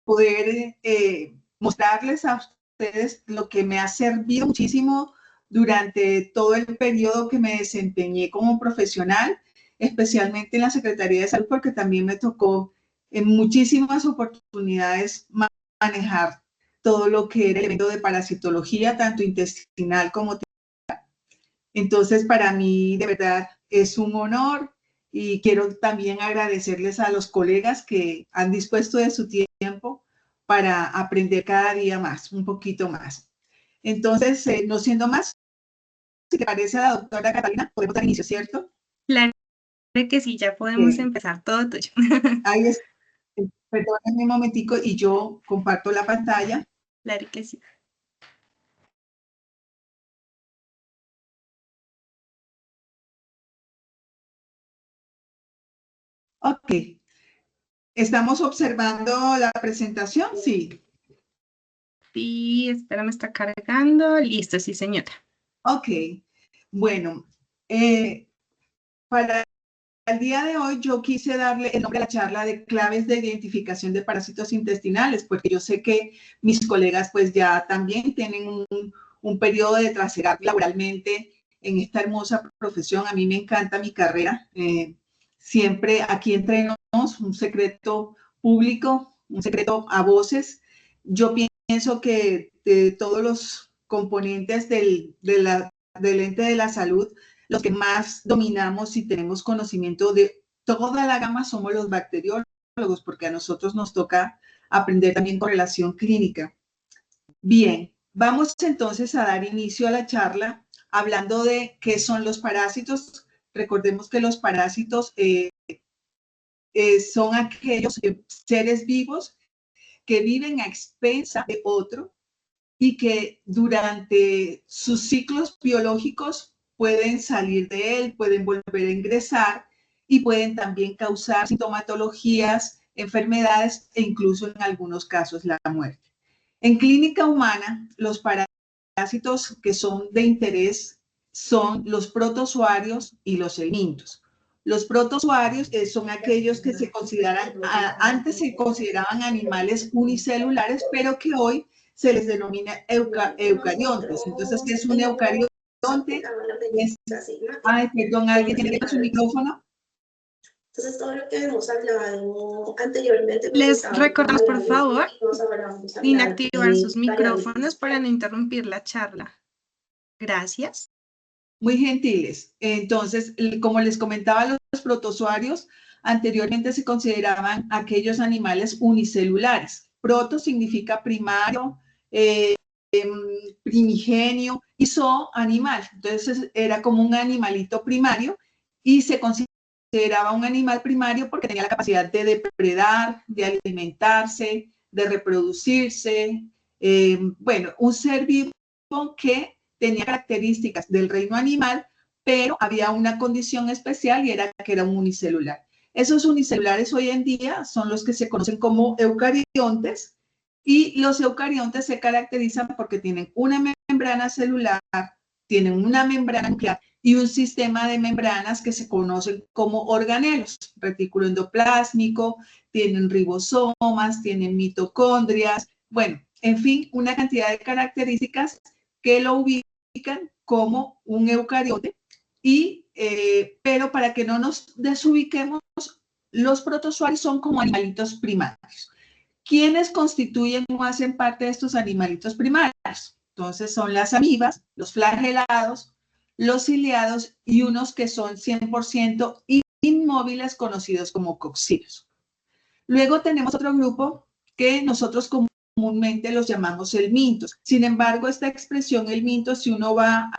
poder mostrarles a ustedes lo que me ha servido muchísimo durante todo el periodo que me desempeñé como profesional, especialmente en la Secretaría de Salud, porque también me tocó en muchísimas oportunidades manejar todo lo que era el evento de parasitología, tanto intestinal como. Entonces, para mí, de verdad, es un honor y quiero también agradecerles a los colegas que han dispuesto de su tiempo para aprender cada día más, un poquito más. Entonces, no siendo más, si te parece a la doctora Catalina, podemos dar inicio, ¿cierto? Claro que sí, ya podemos empezar, todo tuyo. Ahí es, perdónenme un momentico y yo comparto la pantalla. Claro que sí. Ok. ¿Estamos observando la presentación? Sí. Sí, espera, me está cargando. Listo, sí, señora. Ok. Bueno, para el día de hoy yo quise darle el nombre a la charla de claves de identificación de parásitos intestinales, porque yo sé que mis colegas pues ya también tienen un periodo de trasegar laboralmente en esta hermosa profesión. A mí me encanta mi carrera. Siempre aquí entre nos, un secreto público, un secreto a voces. Yo pienso que de todos los componentes del ente de la salud, los que más dominamos y tenemos conocimiento de toda la gama somos los bacteriólogos, porque a nosotros nos toca aprender también correlación clínica. Bien, vamos entonces a dar inicio a la charla hablando de qué son los parásitos. Recordemos que los parásitos son aquellos seres vivos que viven a expensa de otro y que durante sus ciclos biológicos pueden salir de él, pueden volver a ingresar y pueden también causar sintomatologías, enfermedades e incluso en algunos casos la muerte. En clínica humana, los parásitos que son de interés son los protozoarios y los helmintos. Los protozoarios son aquellos que se consideran, antes se consideraban animales unicelulares, pero que hoy se les denomina eucariontes. Entonces, ¿qué es un eucarionte? Ay, perdón, ¿alguien tiene que su micrófono? Entonces, todo lo que hemos hablado anteriormente, pues Les estaba recordamos, por favor, inactivar sus de micrófonos para no interrumpir la charla. Gracias. Muy gentiles. Entonces, como les comentaba, los protozoarios anteriormente se consideraban aquellos animales unicelulares. Proto significa primario, primigenio, y zo, animal. Entonces, era como un animalito primario y se consideraba un animal primario porque tenía la capacidad de depredar, de alimentarse, de reproducirse. Bueno, un ser vivo que tenía características del reino animal, pero había una condición especial y era que era un unicelular. Esos unicelulares hoy en día son los que se conocen como eucariontes, y los eucariontes se caracterizan porque tienen una membrana celular, tienen una membrana nuclear y un sistema de membranas que se conocen como organelos, retículo endoplásmico, tienen ribosomas, tienen mitocondrias, bueno, en fin, una cantidad de características que lo ubican como un eucariote, pero para que no nos desubiquemos, los protozoarios son como animalitos primarios. ¿Quiénes constituyen o hacen parte de estos animalitos primarios? Entonces son las amibas, los flagelados, los ciliados y unos que son 100% inmóviles conocidos como coccidios. Luego tenemos otro grupo que nosotros comúnmente los llamamos helmintos. Sin embargo, esta expresión helminto, si uno va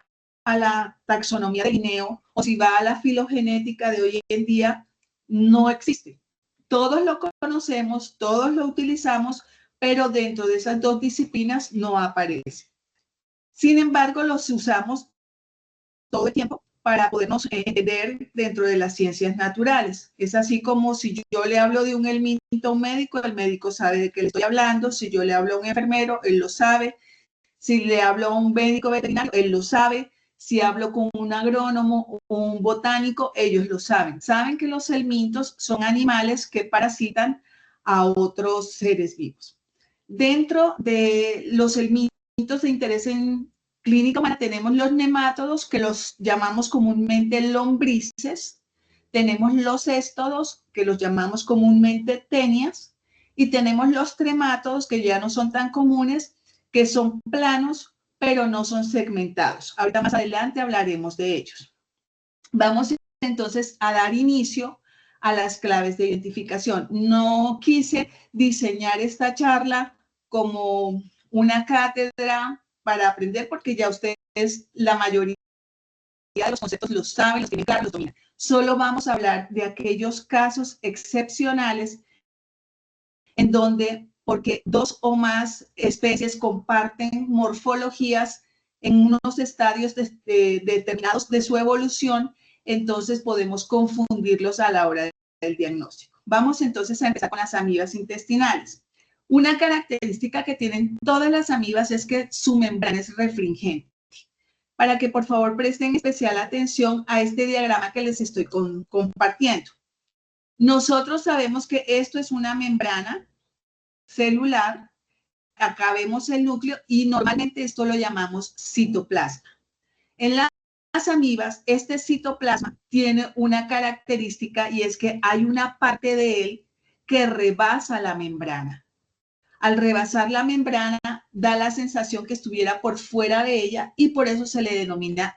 a la taxonomía de Linneo o si va a la filogenética de hoy en día, no existe. Todos lo conocemos, todos lo utilizamos, pero dentro de esas dos disciplinas no aparece. Sin embargo, los usamos todo el tiempo para podernos entender dentro de las ciencias naturales. Es así como si yo le hablo de un helminto a un médico, el médico sabe de qué le estoy hablando. Si yo le hablo a un enfermero, él lo sabe. Si le hablo a un médico veterinario, él lo sabe. Si hablo con un agrónomo o un botánico, ellos lo saben. Saben que los helmintos son animales que parasitan a otros seres vivos. Dentro de los elementos de interés en clínica humana tenemos los nemátodos, que los llamamos comúnmente lombrices, tenemos los éstodos, que los llamamos comúnmente tenias, y tenemos los tremátodos, que ya no son tan comunes, que son planos, pero no son segmentados. Ahorita más adelante hablaremos de ellos. Vamos entonces a dar inicio a las claves de identificación. No quise diseñar esta charla como una cátedra para aprender, porque ya ustedes, la mayoría de los conceptos los saben, los tienen claros, los dominan. Solo vamos a hablar de aquellos casos excepcionales en donde, porque dos o más especies comparten morfologías en unos estadios determinados de su evolución, entonces podemos confundirlos a la hora del diagnóstico. Vamos entonces a empezar con las amibas intestinales. Una característica que tienen todas las amibas es que su membrana es refringente. Para que por favor presten especial atención a este diagrama que les estoy compartiendo. Nosotros sabemos que esto es una membrana celular. Acá vemos el núcleo y normalmente esto lo llamamos citoplasma. En las amibas, este citoplasma tiene una característica y es que hay una parte de él que rebasa la membrana. Al rebasar la membrana, da la sensación que estuviera por fuera de ella y por eso se le denomina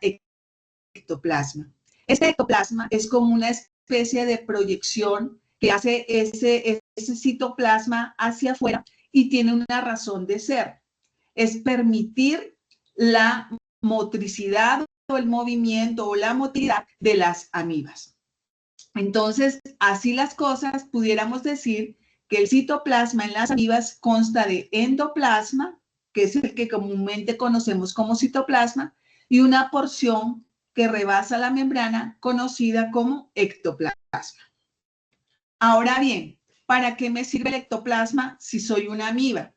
ectoplasma. Este ectoplasma es como una especie de proyección que hace ese citoplasma hacia afuera y tiene una razón de ser. Es permitir la motricidad o el movimiento o la motilidad de las amibas. Entonces, así las cosas, pudiéramos decir que el citoplasma en las amibas consta de endoplasma, que es el que comúnmente conocemos como citoplasma, y una porción que rebasa la membrana conocida como ectoplasma. Ahora bien, ¿para qué me sirve el ectoplasma si soy una amiba?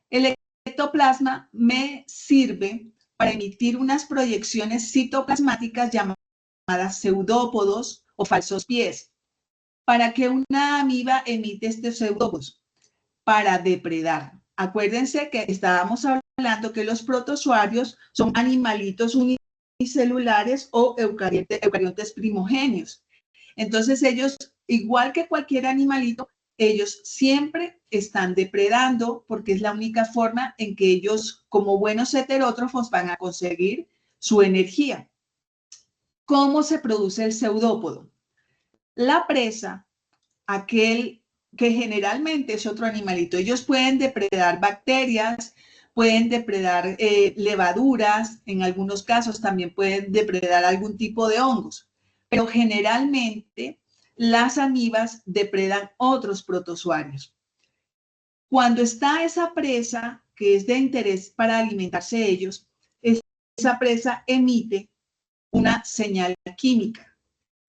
El ectoplasma me sirve para emitir unas proyecciones citoplasmáticas llamadas pseudópodos o falsos pies. ¿Para qué una amiba emite estos pseudópodos? Para depredar. Acuérdense que estábamos hablando que los protozoarios son animalitos unicelulares o eucariontes primogéneos. Entonces ellos, igual que cualquier animalito, ellos siempre están depredando porque es la única forma en que ellos, como buenos heterótrofos, van a conseguir su energía. ¿Cómo se produce el pseudópodo? La presa, aquel que generalmente es otro animalito, ellos pueden depredar bacterias, pueden depredar levaduras, en algunos casos también pueden depredar algún tipo de hongos, pero generalmente las amibas depredan otros protozoarios. Cuando está esa presa que es de interés para alimentarse ellos, esa presa emite una señal química.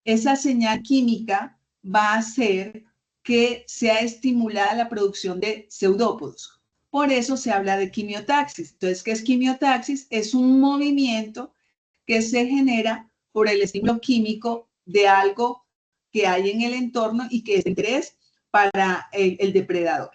Esa señal química va a hacer que sea estimulada la producción de pseudópodos. Por eso se habla de quimiotaxis. Entonces, ¿qué es quimiotaxis? Es un movimiento que se genera por el estímulo químico de algo que hay en el entorno y que es de interés para el depredador.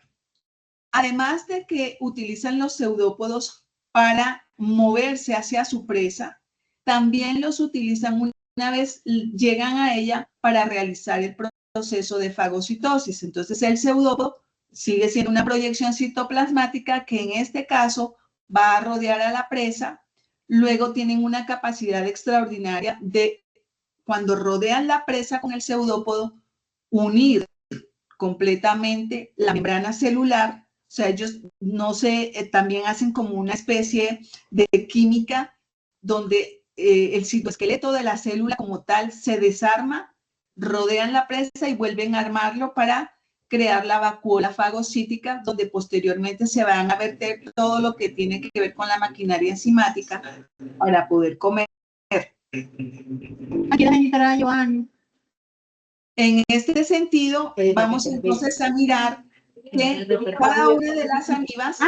Además de que utilizan los pseudópodos para moverse hacia su presa, también los utilizan una vez llegan a ella para realizar el proceso de fagocitosis. Entonces el pseudópodo sigue siendo una proyección citoplasmática que en este caso va a rodear a la presa. Luego tienen una capacidad extraordinaria de, cuando rodean la presa con el pseudópodo, unir completamente la membrana celular. O sea, ellos no se, también hacen como una especie de química donde el citoesqueleto de la célula como tal se desarma, rodean la presa y vuelven a armarlo para crear la vacuola fagocítica, donde posteriormente se van a verter todo lo que tiene que ver con la maquinaria enzimática para poder comer. Aquí la señora Joan. En este sentido, vamos entonces a mirar que cada una de las amibas,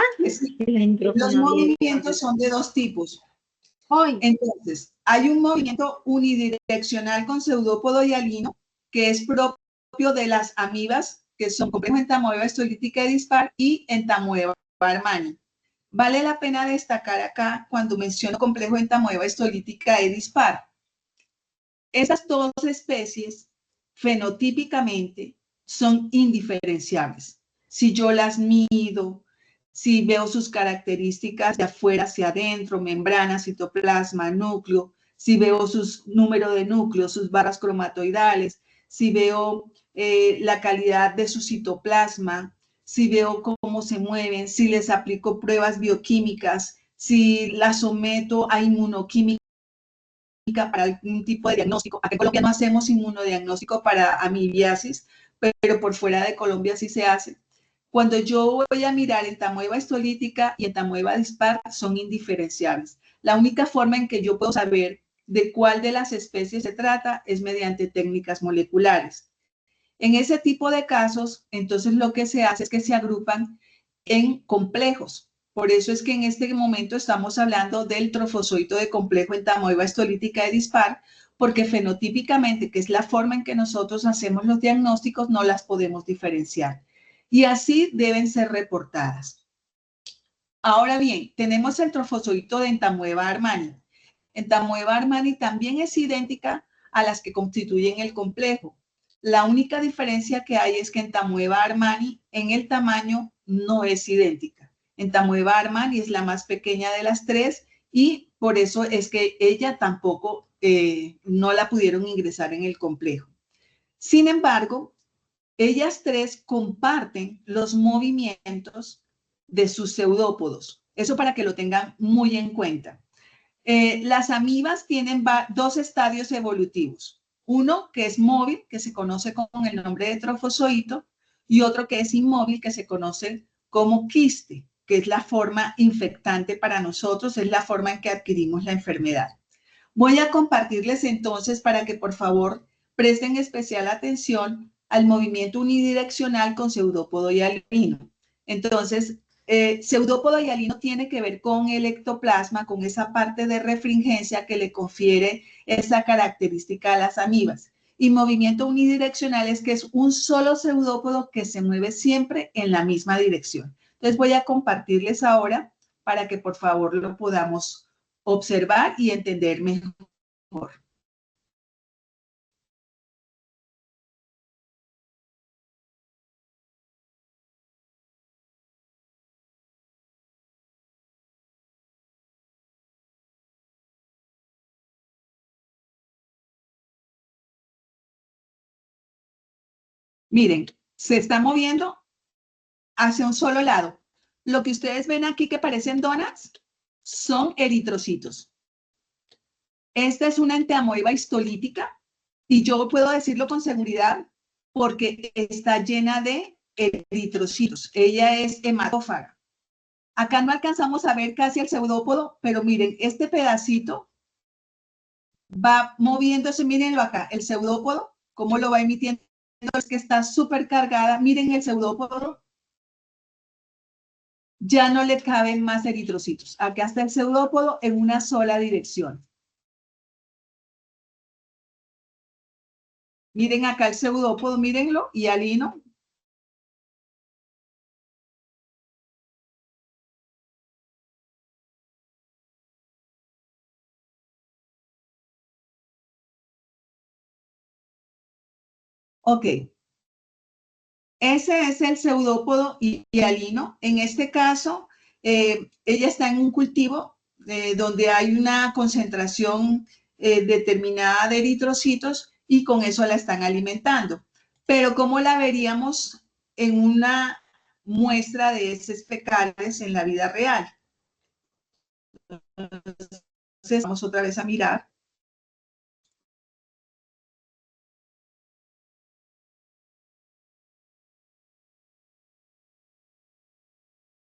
los movimientos son de dos tipos. Entonces, hay un movimiento unidireccional con pseudópodo hialino, que es propio de las amibas que son complejo entamoeba histolítica de Dispar y entamoeba Armani. Vale la pena destacar acá cuando menciono complejo entamoeba histolítica de Dispar. Estas dos especies fenotípicamente son indiferenciables. Si yo las mido, si veo sus características de afuera hacia adentro, membrana, citoplasma, núcleo, si veo sus número de núcleos, sus barras cromatoidales, si veo la calidad de su citoplasma, si veo cómo se mueven, si les aplico pruebas bioquímicas, si las someto a inmunoquímica para algún tipo de diagnóstico. Aquí en Colombia no hacemos inmunodiagnóstico para amibiasis, pero por fuera de Colombia sí se hace. Cuando yo voy a mirar entamoeba histolítica y entamoeba dispar, son indiferenciables. La única forma en que yo puedo saber de cuál de las especies se trata es mediante técnicas moleculares. En ese tipo de casos, entonces lo que se hace es que se agrupan en complejos. Por eso es que en este momento estamos hablando del trofozoito de complejo entamoeba histolítica de Dispar, porque fenotípicamente, que es la forma en que nosotros hacemos los diagnósticos, no las podemos diferenciar. Y así deben ser reportadas. Ahora bien, tenemos el trofozoito de entamoeba armani. Entamoeba armani también es idéntica a las que constituyen el complejo. La única diferencia que hay es que entamoeba armani en el tamaño no es idéntica. Entamoeba armani es la más pequeña de las tres y por eso es que ella tampoco no la pudieron ingresar en el complejo. Sin embargo, ellas tres comparten los movimientos de sus pseudópodos. Eso para que lo tengan muy en cuenta. Las amibas tienen dos estadios evolutivos. Uno que es móvil, que se conoce con el nombre de trofozoito, y otro que es inmóvil, que se conoce como quiste, que es la forma infectante para nosotros, es la forma en que adquirimos la enfermedad. Voy a compartirles entonces para que por favor presten especial atención al movimiento unidireccional con pseudópodo y alino. Entonces, pseudópodo y alino tiene que ver con el ectoplasma, con esa parte de refringencia que le confiere esa característica a las amibas. Y movimiento unidireccional es que es un solo pseudópodo que se mueve siempre en la misma dirección. Entonces voy a compartirles ahora para que por favor lo podamos observar y entender mejor. Miren, se está moviendo hacia un solo lado. Lo que ustedes ven aquí que parecen donas son eritrocitos. Esta es una entamoeba histolítica y yo puedo decirlo con seguridad porque está llena de eritrocitos. Ella es hematófaga. Acá no alcanzamos a ver casi el pseudópodo, pero miren, este pedacito va moviéndose, mírenlo acá, el pseudópodo, cómo lo va emitiendo, es que está súper cargada. Miren el pseudópodo, ya no le caben más eritrocitos. Acá está el pseudópodo en una sola dirección. Miren acá el pseudópodo, mírenlo, y alino. Ok. Ese es el pseudópodo hialino. En este caso, ella está en un cultivo donde hay una concentración determinada de eritrocitos y con eso la están alimentando. Pero ¿cómo la veríamos en una muestra de heces fecales en la vida real? Entonces, vamos otra vez a mirar.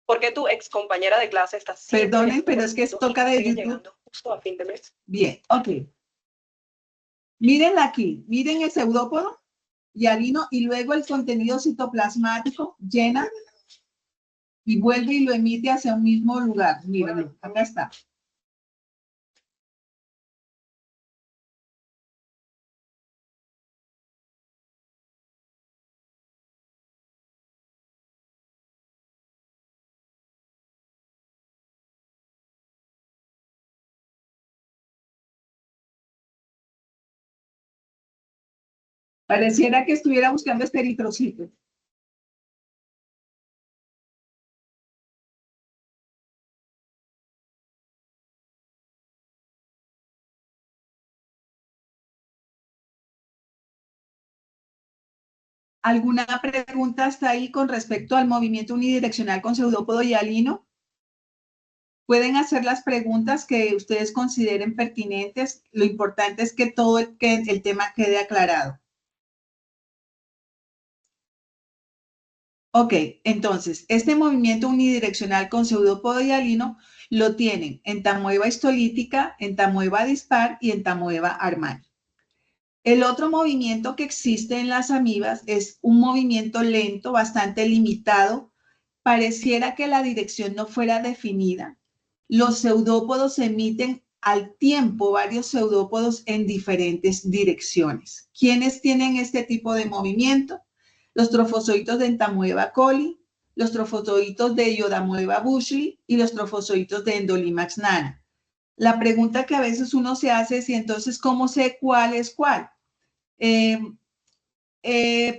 Porque tu ex compañera de clase está siempre... Perdonen, pero es que toca de YouTube. Llegando justo a fin de mes. Bien, ok. Mírenla aquí, miren el pseudópodo hialino y luego el contenido citoplasmático llena y vuelve y lo emite hacia un mismo lugar. Mírenlo, acá está. Pareciera que estuviera buscando este eritrocito. ¿Alguna pregunta hasta ahí con respecto al movimiento unidireccional con pseudópodo y hialino? Pueden hacer las preguntas que ustedes consideren pertinentes. Lo importante es que todo el tema quede aclarado. Ok, entonces, este movimiento unidireccional con pseudópodo y hialino lo tienen entamoeba histolítica, entamoeba dispar y entamoeba Armani. El otro movimiento que existe en las amibas es un movimiento lento, bastante limitado. Pareciera que la dirección no fuera definida. Los pseudópodos emiten al tiempo varios pseudópodos en diferentes direcciones. ¿Quiénes tienen este tipo de movimiento? Los trofozoitos de Entamoeba coli, los trofozoitos de Iodamoeba bushley y los trofozoitos de Endolimax nana. La pregunta que a veces uno se hace es, ¿y entonces cómo sé cuál es cuál?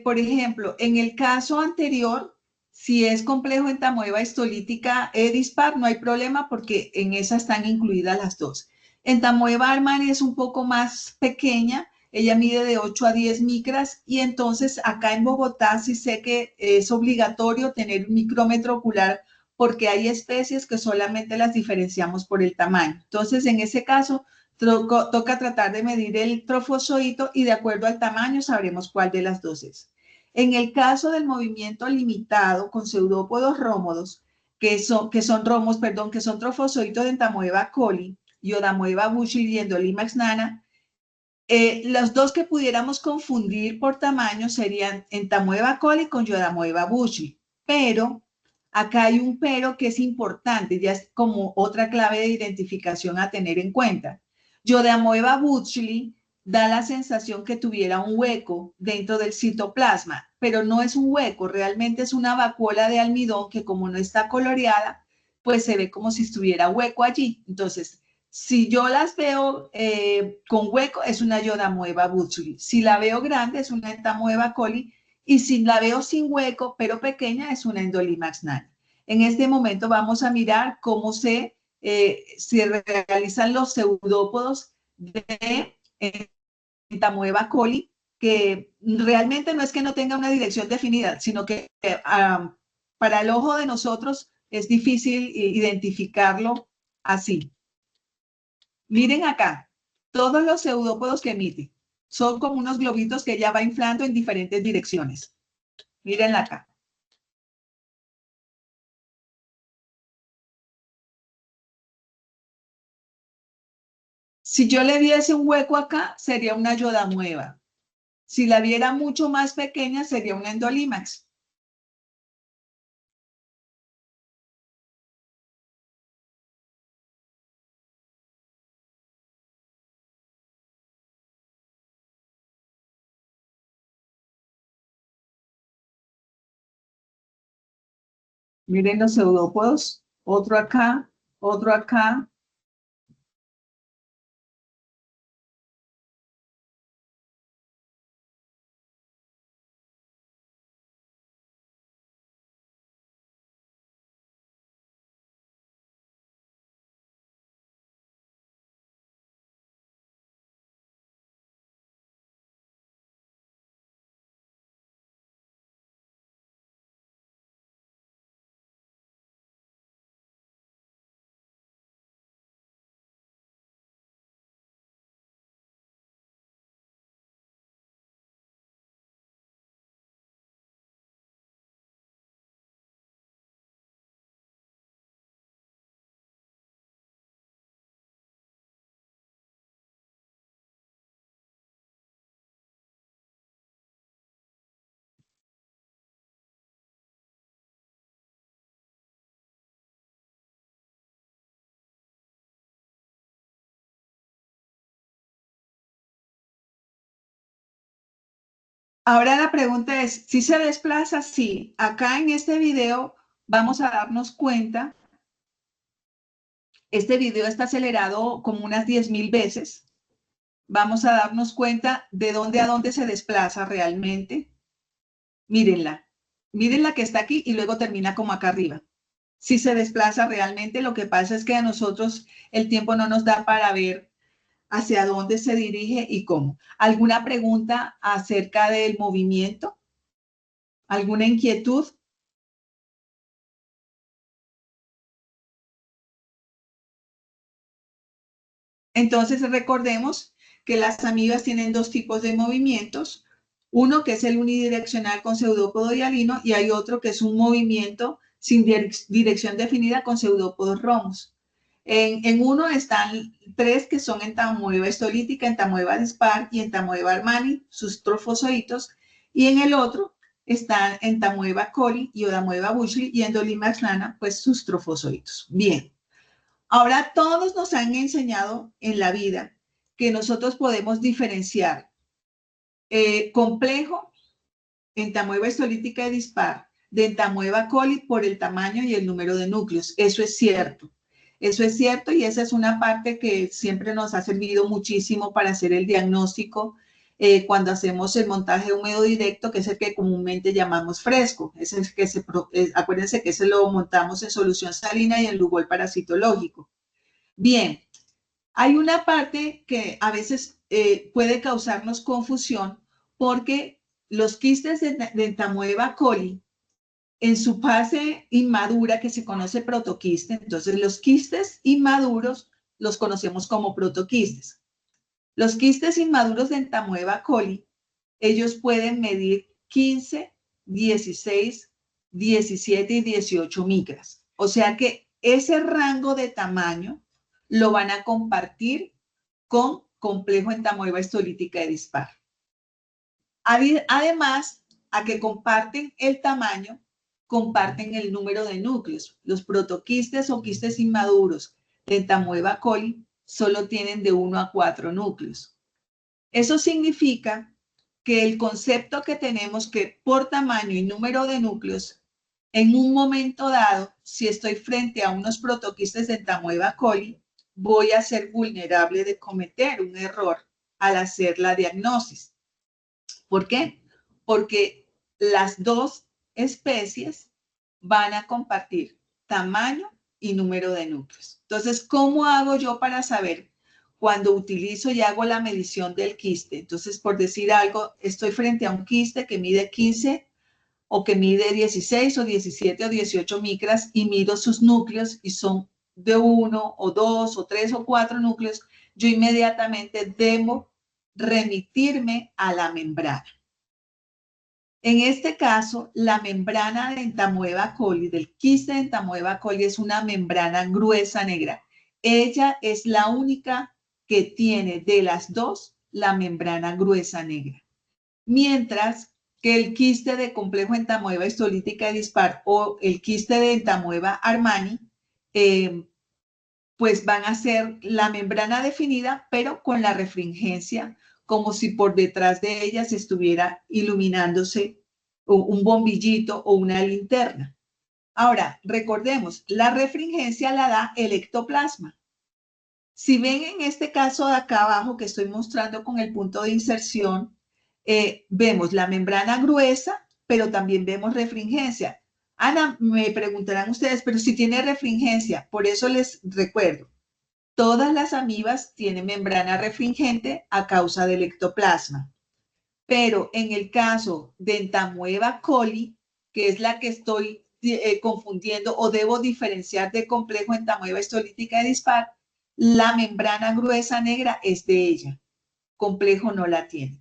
Por ejemplo, en el caso anterior, si es complejo entamoeba histolítica dispar, no hay problema porque en esa están incluidas las dos. Entamoeba Armani es un poco más pequeña, ella mide de 8 a 10 micras y entonces acá en Bogotá sí sé que es obligatorio tener un micrómetro ocular porque hay especies que solamente las diferenciamos por el tamaño. Entonces, en ese caso, toca tratar de medir el trofozoito y de acuerdo al tamaño sabremos cuál de las dos es. En el caso del movimiento limitado con pseudópodos rómodos, que son trofozoitos de Entamoeba coli, Iodamoeba bushley y Endolimax nana, los dos que pudiéramos confundir por tamaño serían Entamoeba coli con Iodamoeba bushley, pero acá hay un pero que es importante, ya es como otra clave de identificación a tener en cuenta. Iodamoeba bushley da la sensación que tuviera un hueco dentro del citoplasma, pero no es un hueco, realmente es una vacuola de almidón que como no está coloreada, pues se ve como si estuviera hueco allí. Entonces, si yo las veo con hueco, es una Iodamoeba bushley. Si la veo grande, es una Entamoeba coli. Y si la veo sin hueco, pero pequeña, es una Endolimax nana. En este momento vamos a mirar cómo se realizan los pseudópodos de Entamoeba coli, que realmente no es que no tenga una dirección definida, sino que para el ojo de nosotros es difícil identificarlo así. Miren acá, todos los pseudópodos que emite son como unos globitos que ya va inflando en diferentes direcciones. Mírenla acá. Si yo le diese un hueco acá, sería una Iodamoeba. Si la viera mucho más pequeña, sería una Endolimax. Miren los pseudópodos. Otro acá, otro acá. Ahora la pregunta es, ¿si se desplaza? Sí. Acá en este video vamos a darnos cuenta, este video está acelerado como unas 10.000 veces. vamos a darnos cuenta de dónde a dónde se desplaza realmente. Mírenla. Mírenla que está aquí y luego termina como acá arriba. Si se desplaza realmente, lo que pasa es que a nosotros el tiempo no nos da para ver hacia dónde se dirige y cómo. ¿Alguna pregunta acerca del movimiento? ¿Alguna inquietud? Entonces recordemos que las amibas tienen dos tipos de movimientos. Uno que es el unidireccional con pseudópodo hialino y hay otro que es un movimiento sin dirección definida con pseudópodos romos. En uno están tres que son entamoeba histolítica, entamoeba dispar y entamoeba armani, sus trofozoitos, y en el otro están entamoeba coli y odamoeba bushley y endolimax lana, pues sus trofozoitos. Bien, ahora todos nos han enseñado en la vida que nosotros podemos diferenciar complejo, entamoeba histolítica y dispar, de entamoeba coli por el tamaño y el número de núcleos. Eso es cierto. Eso es cierto y esa es una parte que siempre nos ha servido muchísimo para hacer el diagnóstico cuando hacemos el montaje húmedo directo, que es el que comúnmente llamamos fresco. Es el que acuérdense que ese lo montamos en solución salina y en Lugol parasitológico. Bien, hay una parte que a veces puede causarnos confusión porque los quistes de entamoeba coli en su fase inmadura, que se conoce protoquiste, entonces los quistes inmaduros los conocemos como protoquistes. Los quistes inmaduros de entamoeba coli, ellos pueden medir 15, 16, 17 y 18 micras. O sea que ese rango de tamaño lo van a compartir con complejo entamoeba histolítica de dispar. Además, a que comparten el tamaño, comparten el número de núcleos. Los protoquistes o quistes inmaduros de entamoeba coli solo tienen de 1 a 4 núcleos. Eso significa que el concepto que tenemos que por tamaño y número de núcleos, en un momento dado, si estoy frente a unos protoquistes de entamoeba coli, voy a ser vulnerable de cometer un error al hacer la diagnosis. ¿Por qué? Porque las dos especies van a compartir tamaño y número de núcleos. Entonces, ¿cómo hago yo para saber cuando utilizo y hago la medición del quiste? Entonces, por decir algo, estoy frente a un quiste que mide 15 o que mide 16 o 17 o 18 micras y mido sus núcleos y son de 1 o 2 o 3 o 4 núcleos, yo inmediatamente debo remitirme a la membrana. En este caso, la membrana de entamoeba coli, del quiste de entamoeba coli, es una membrana gruesa negra. Ella es la única que tiene de las dos la membrana gruesa negra. Mientras que el quiste de complejo entamoeba histolítica de dispar o el quiste de entamoeba armani, pues van a ser la membrana definida, pero con la refringencia, como si por detrás de ellas estuviera iluminándose un bombillito o una linterna. Ahora, recordemos, la refringencia la da el ectoplasma. Si ven en este caso de acá abajo que estoy mostrando con el punto de inserción, vemos la membrana gruesa, pero también vemos refringencia. Ana, me preguntarán ustedes, pero si tiene refringencia, por eso les recuerdo, todas las amibas tienen membrana refringente a causa del ectoplasma. Pero en el caso de entamoeba coli, que es la que estoy confundiendo o debo diferenciar de complejo entamoeba histolítica de dispar, la membrana gruesa negra es de ella. Complejo no la tiene.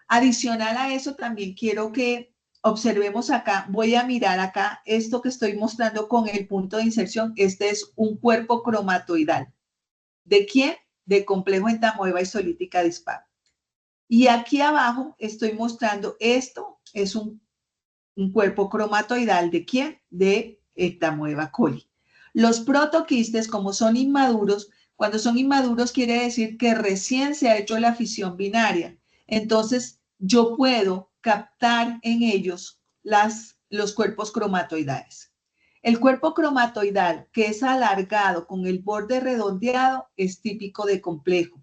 Adicional a eso, también quiero que observemos acá, voy a mirar acá esto que estoy mostrando con el punto de inserción. Este es un cuerpo cromatoidal. ¿De quién? De complejo entamoeba histolítica dispar. Y aquí abajo estoy mostrando esto, es un cuerpo cromatoidal. ¿De quién? De entamoeba coli. Los protoquistes, como son inmaduros, cuando son inmaduros quiere decir que recién se ha hecho la fisión binaria. Entonces, yo puedo captar en ellos los cuerpos cromatoidales. El cuerpo cromatoidal que es alargado con el borde redondeado es típico de complejo.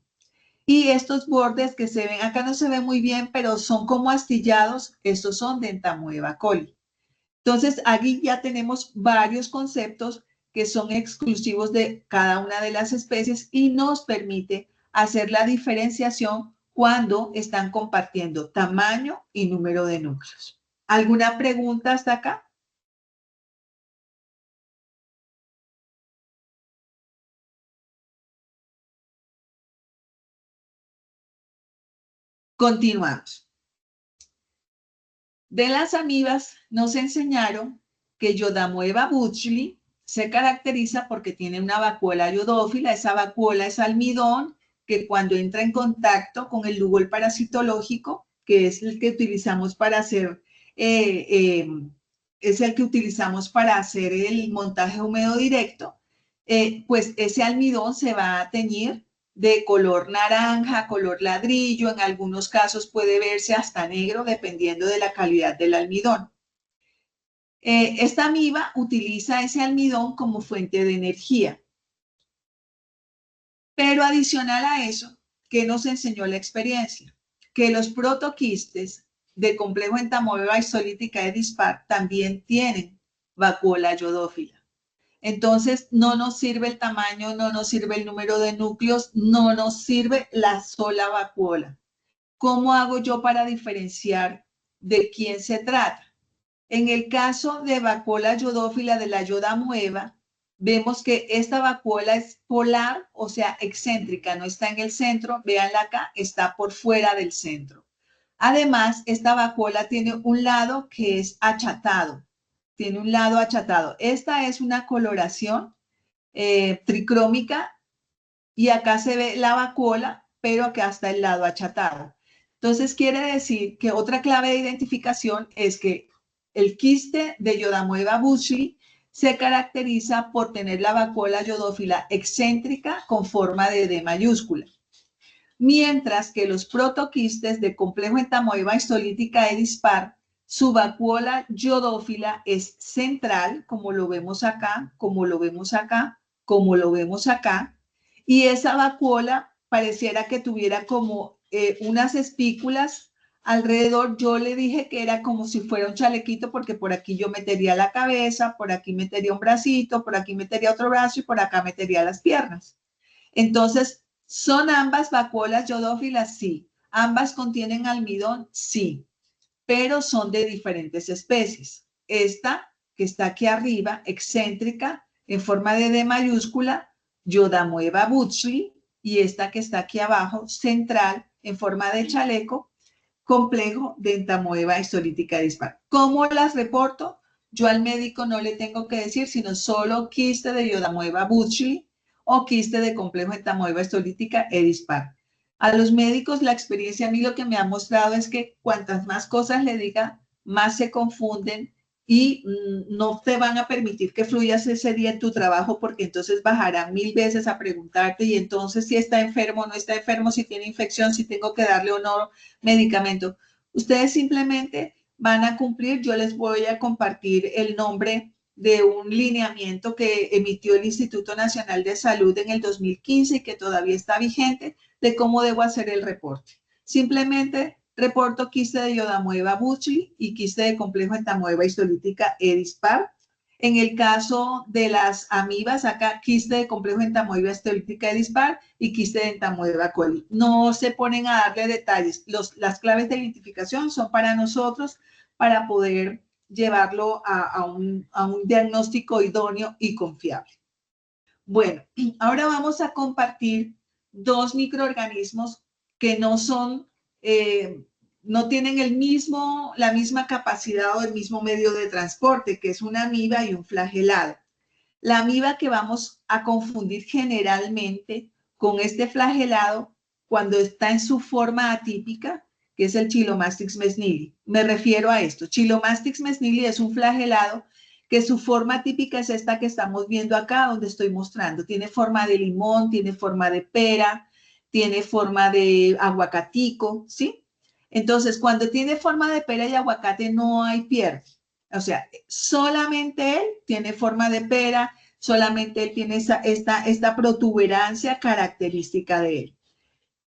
Y estos bordes que se ven, acá no se ven muy bien, pero son como astillados, estos son de Entamoeba coli. Entonces, aquí ya tenemos varios conceptos que son exclusivos de cada una de las especies y nos permite hacer la diferenciación cuando están compartiendo tamaño y número de núcleos. ¿Alguna pregunta hasta acá? Continuamos. De las amibas nos enseñaron que Yodamoeba butchley se caracteriza porque tiene una vacuola iodófila. Esa vacuola es almidón que cuando entra en contacto con el lugol parasitológico, que es el que utilizamos para hacer, es el que utilizamos para hacer el montaje húmedo directo, pues ese almidón se va a teñir de color naranja, color ladrillo, en algunos casos puede verse hasta negro dependiendo de la calidad del almidón. Esta amiba utiliza ese almidón como fuente de energía. Pero adicional a eso, ¿qué nos enseñó la experiencia? Que los protoquistes de complejo entamoeba histolítica de dispar también tienen vacuola iodófila. Entonces, no nos sirve el tamaño, no nos sirve el número de núcleos, no nos sirve la sola vacuola. ¿Cómo hago yo para diferenciar de quién se trata? En el caso de vacuola iodófila de la Yodamoeba, vemos que esta vacuola es polar, o sea, excéntrica, no está en el centro, véanla acá, está por fuera del centro. Además, esta vacuola tiene un lado que es achatado, tiene un lado achatado. Esta es una coloración tricrómica y acá se ve la vacuola, pero acá está el lado achatado. Entonces, quiere decir que otra clave de identificación es que el quiste de Yodamoeba butchley se caracteriza por tener la vacuola iodófila excéntrica con forma de D mayúscula. Mientras que los protoquistes de complejo entamoeba histolítica de dispar, su vacuola iodófila es central, como lo vemos acá, como lo vemos acá, como lo vemos acá, y esa vacuola pareciera que tuviera como unas espículas alrededor. Yo le dije que era como si fuera un chalequito, porque por aquí yo metería la cabeza, por aquí metería un bracito, por aquí metería otro brazo y por acá metería las piernas. Entonces, ¿son ambas vacuolas iodófilas? Sí. ¿Ambas contienen almidón? Sí. Pero son de diferentes especies. Esta, que está aquí arriba, excéntrica, en forma de D mayúscula, Yodamoeba butchley, y esta que está aquí abajo, central, en forma de chaleco, complejo de entamoeba histolítica dispar. ¿Cómo las reporto? Yo al médico no le tengo que decir, sino solo quiste de Yodamoeba butchley o quiste de complejo entamoeba histolítica dispar. A los médicos la experiencia a mí lo que me ha mostrado es que cuantas más cosas le diga, más se confunden y no te van a permitir que fluyas ese día en tu trabajo, porque entonces bajarán 1000 veces a preguntarte y entonces si está enfermo, no está enfermo, si tiene infección, si tengo que darle o no medicamento. Ustedes simplemente van a cumplir. Yo les voy a compartir el nombre de un lineamiento que emitió el Instituto Nacional de Salud en el 2015 y que todavía está vigente, de cómo debo hacer el reporte. Simplemente reporto quiste de Yodamoeba butchley y quiste de complejo entamoeba histolítica dispar. En el caso de las amibas, acá quiste de complejo entamoeba histolítica dispar y quiste de entamoeba coli. No se ponen a darle detalles. Las claves de identificación son para nosotros, para poder llevarlo a un diagnóstico idóneo y confiable. Bueno, ahora vamos a compartir dos microorganismos que no son, no tienen la misma capacidad o el mismo medio de transporte, que es una amiba y un flagelado. La amiba que vamos a confundir generalmente con este flagelado cuando está en su forma atípica, que es el Chilomastix mesnili. Me refiero a esto. Chilomastix mesnili es un flagelado que su forma típica es esta que estamos viendo acá, donde estoy mostrando. Tiene forma de limón, tiene forma de pera, tiene forma de aguacatico, ¿sí? Entonces, cuando tiene forma de pera y aguacate, no hay pierde. O sea, solamente él tiene forma de pera, solamente él tiene esta protuberancia característica de él.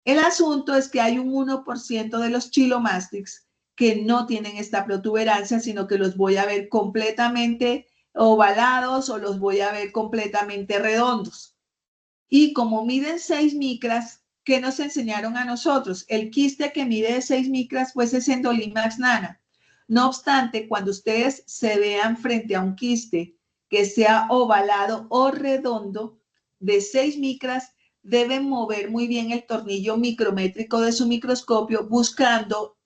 El asunto es que hay un 1% de los chilomastics que no tienen esta protuberancia, sino que los voy a ver completamente ovalados o los voy a ver completamente redondos. Y como miden 6 micras, ¿qué nos enseñaron a nosotros? El quiste que mide 6 micras, pues es Endolimax nana. No obstante, cuando ustedes se vean frente a un quiste que sea ovalado o redondo de 6 micras, deben mover muy bien el tornillo micrométrico de su microscopio buscando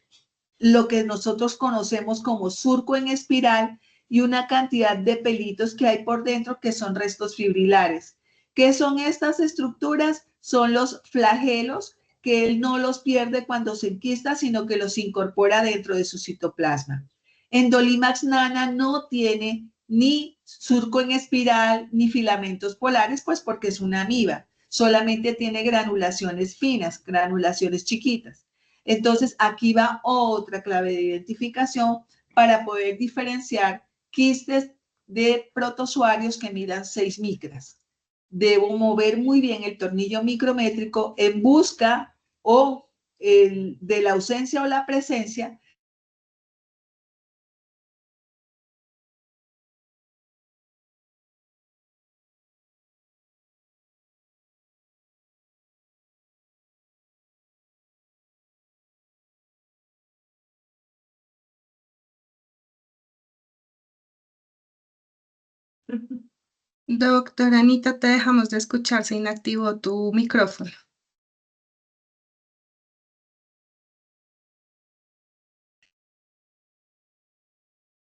lo que nosotros conocemos como surco en espiral y una cantidad de pelitos que hay por dentro que son restos fibrilares. ¿Qué son estas estructuras? Son los flagelos que él no los pierde cuando se enquista, sino que los incorpora dentro de su citoplasma. Endolimax nana no tiene ni surco en espiral ni filamentos polares, pues porque es una amiba. Solamente tiene granulaciones finas, granulaciones chiquitas. Entonces, aquí va otra clave de identificación para poder diferenciar quistes de protozoarios que midan 6 micras. Debo mover muy bien el tornillo micrométrico en busca o de la ausencia o la presencia Doctora Anita, te dejamos de escuchar, se inactivó tu micrófono.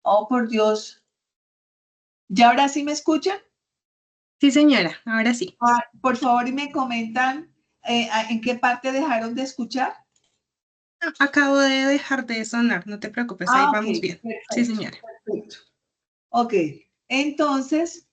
Oh, por Dios. ¿Ya ahora sí me escuchan? Sí, señora, ahora sí. Por favor, y me comentan en qué parte dejaron de escuchar. Acabo de dejar de sonar, no te preocupes, ahí vamos bien. Perfecto, Sí, señora. perfecto. Ok, entonces,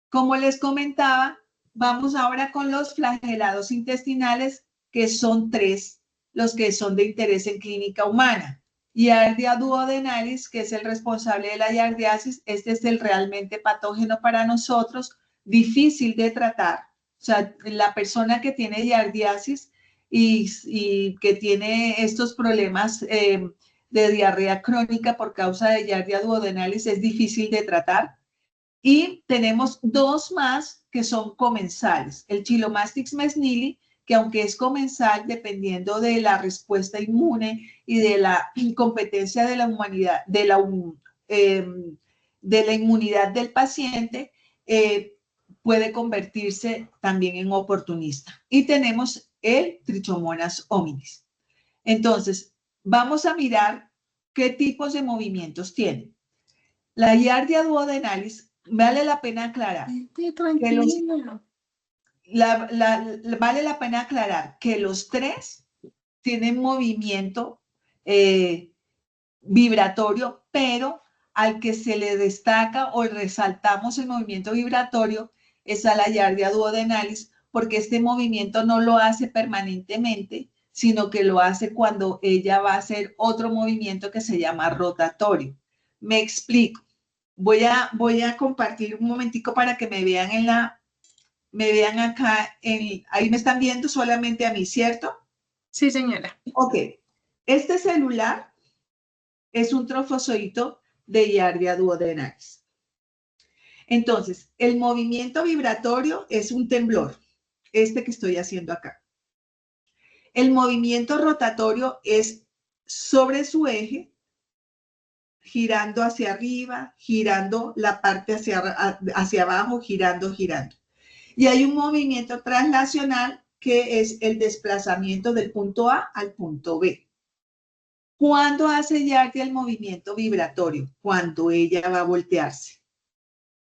como les comentaba, vamos ahora con los flagelados intestinales, que son 3, los que son de interés en clínica humana. Giardia duodenalis, que es el responsable de la giardiasis, este es el realmente patógeno para nosotros, difícil de tratar. O sea, la persona que tiene giardiasis y que tiene estos problemas de diarrea crónica por causa de Giardia duodenalis es difícil de tratar. Y tenemos 2 más que son comensales. El Chilomastix mesnili, que aunque es comensal, dependiendo de la respuesta inmune y de la incompetencia de la humanidad, de la inmunidad del paciente, puede convertirse también en oportunista. Y tenemos el Trichomonas hominis. Entonces, vamos a mirar qué tipos de movimientos tienen. La Giardia duodenalis, vale la pena aclarar vale la pena aclarar que los 3 tienen movimiento vibratorio, pero al que se le destaca o resaltamos el movimiento vibratorio es a la Giardia duodenalis, porque este movimiento no lo hace permanentemente, sino que lo hace cuando ella va a hacer otro movimiento que se llama rotatorio. Me explico. Voy a compartir un momentico para que me vean me vean acá, ahí me están viendo solamente a mí, ¿cierto? Sí, señora. Ok, este celular es un trofozoito de Giardia duodenalis. Entonces, el movimiento vibratorio es un temblor, este que estoy haciendo acá. El movimiento rotatorio es sobre su eje, girando hacia arriba, girando la parte hacia abajo, girando. Y hay un movimiento traslacional que es el desplazamiento del punto A al punto B. ¿Cuándo hace Giardia el movimiento vibratorio? Cuando ella va a voltearse.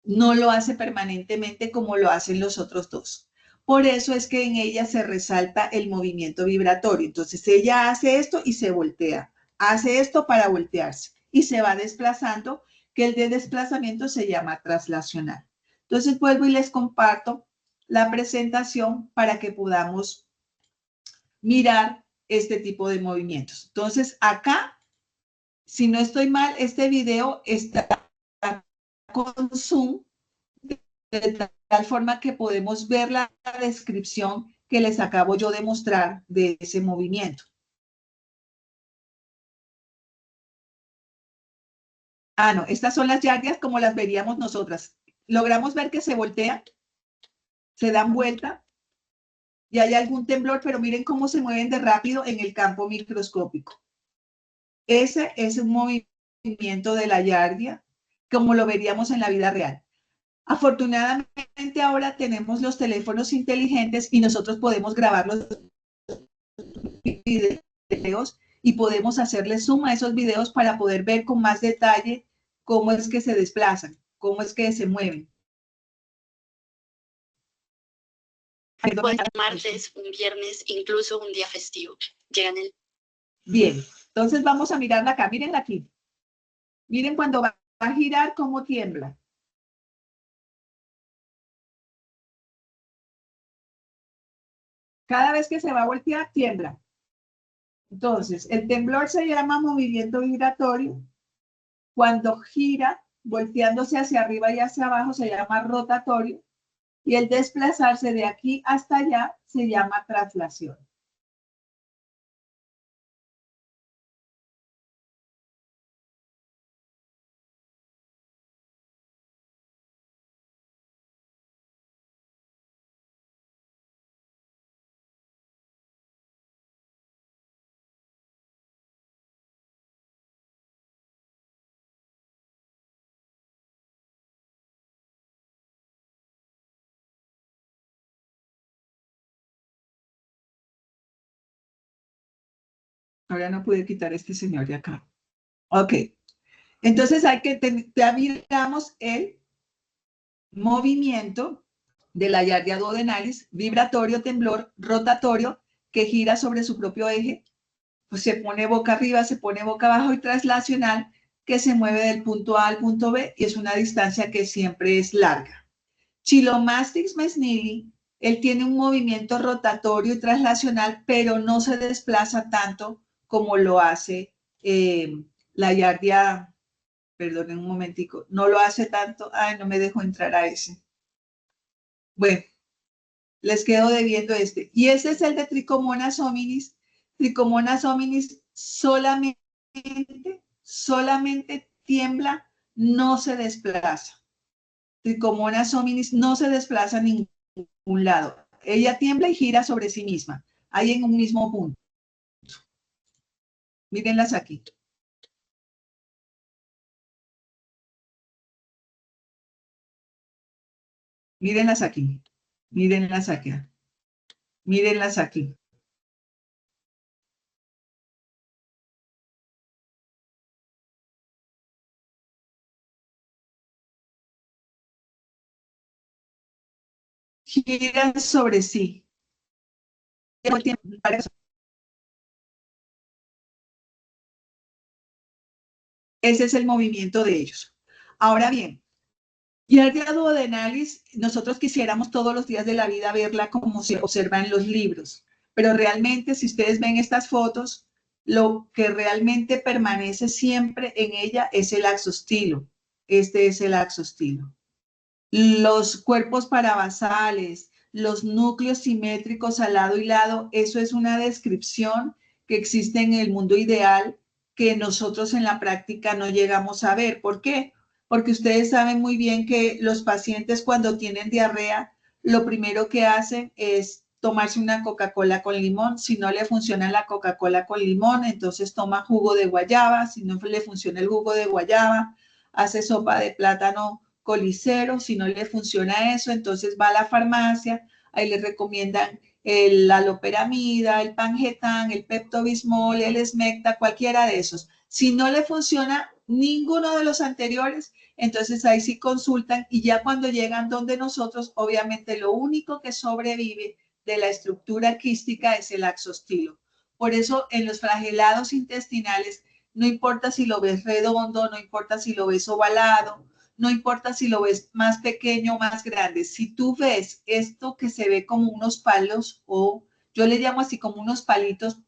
No lo hace permanentemente como lo hacen los otros 2. Por eso es que en ella se resalta el movimiento vibratorio. Entonces ella hace esto y se voltea. Hace esto para voltearse y se va desplazando, que el de desplazamiento se llama traslacional. Entonces vuelvo y les comparto la presentación para que podamos mirar este tipo de movimientos. Entonces acá, si no estoy mal, este video está con Zoom de tal forma que podemos ver la descripción que les acabo yo de mostrar de ese movimiento. Ah, no, estas son las yardias como las veríamos nosotras. Logramos ver que se voltean, se dan vuelta y hay algún temblor, pero miren cómo se mueven de rápido en el campo microscópico. Ese es un movimiento de la yardia, como lo veríamos en la vida real. Afortunadamente ahora tenemos los teléfonos inteligentes y nosotros podemos grabar los videos y podemos hacerle zoom a esos videos para poder ver con más detalle cómo es que se desplazan, cómo es que se mueven. Puede ser martes, un viernes, incluso un día festivo. Llegan el... Bien, entonces vamos a mirarla acá. Mírenla aquí. Miren cuando va a girar cómo tiembla. Cada vez que se va a voltear, tiembla. Entonces, el temblor se llama movimiento vibratorio. Cuando gira, volteándose hacia arriba y hacia abajo, se llama rotatorio. Y el desplazarse de aquí hasta allá se llama traslación. Ahora no pude quitar a este señor de acá. Ok. Entonces ya miramos el movimiento de la yardia duodenalis, vibratorio, temblor, rotatorio, que gira sobre su propio eje, pues se pone boca arriba, se pone boca abajo, y traslacional, que se mueve del punto A al punto B, y es una distancia que siempre es larga. Chilomastix mesnili, él tiene un movimiento rotatorio y traslacional, pero no se desplaza tanto como lo hace la yardia, perdonen un momentico, no lo hace tanto, ay, no me dejó entrar a ese. Bueno, les quedo debiendo este. Y ese es el de Trichomonas hominis. Trichomonas hominis solamente tiembla, no se desplaza. Trichomonas hominis no se desplaza a ningún lado. Ella tiembla y gira sobre sí misma, ahí en un mismo punto. Mírenlas aquí. Mírenlas aquí. Mírenlas aquí. Mírenlas aquí. Giran sobre sí. Ese es el movimiento de ellos. Ahora bien, yardia duodenalis, nosotros quisiéramos todos los días de la vida verla como se observa en los libros, pero realmente si ustedes ven estas fotos, lo que realmente permanece siempre en ella es el axostilo. Este es el axostilo. Los cuerpos parabasales, los núcleos simétricos al lado y lado, eso es una descripción que existe en el mundo ideal que nosotros en la práctica no llegamos a ver. ¿Por qué? Porque ustedes saben muy bien que los pacientes cuando tienen diarrea, lo primero que hacen es tomarse una Coca-Cola con limón. Si no le funciona la Coca-Cola con limón, entonces toma jugo de guayaba. Si no le funciona el jugo de guayaba, hace sopa de plátano colicero. Si no le funciona eso, entonces va a la farmacia, ahí le recomiendan la loperamida, el Pangetán, el Pepto-Bismol, el Smecta, cualquiera de esos. Si no le funciona ninguno de los anteriores, entonces ahí sí consultan, y ya cuando llegan donde nosotros, obviamente lo único que sobrevive de la estructura quística es el axostilo. Por eso en los flagelados intestinales, no importa si lo ves redondo, no importa si lo ves ovalado, no importa si lo ves más pequeño o más grande. Si tú ves esto que se ve como unos palos, o yo le llamo así como unos palitos,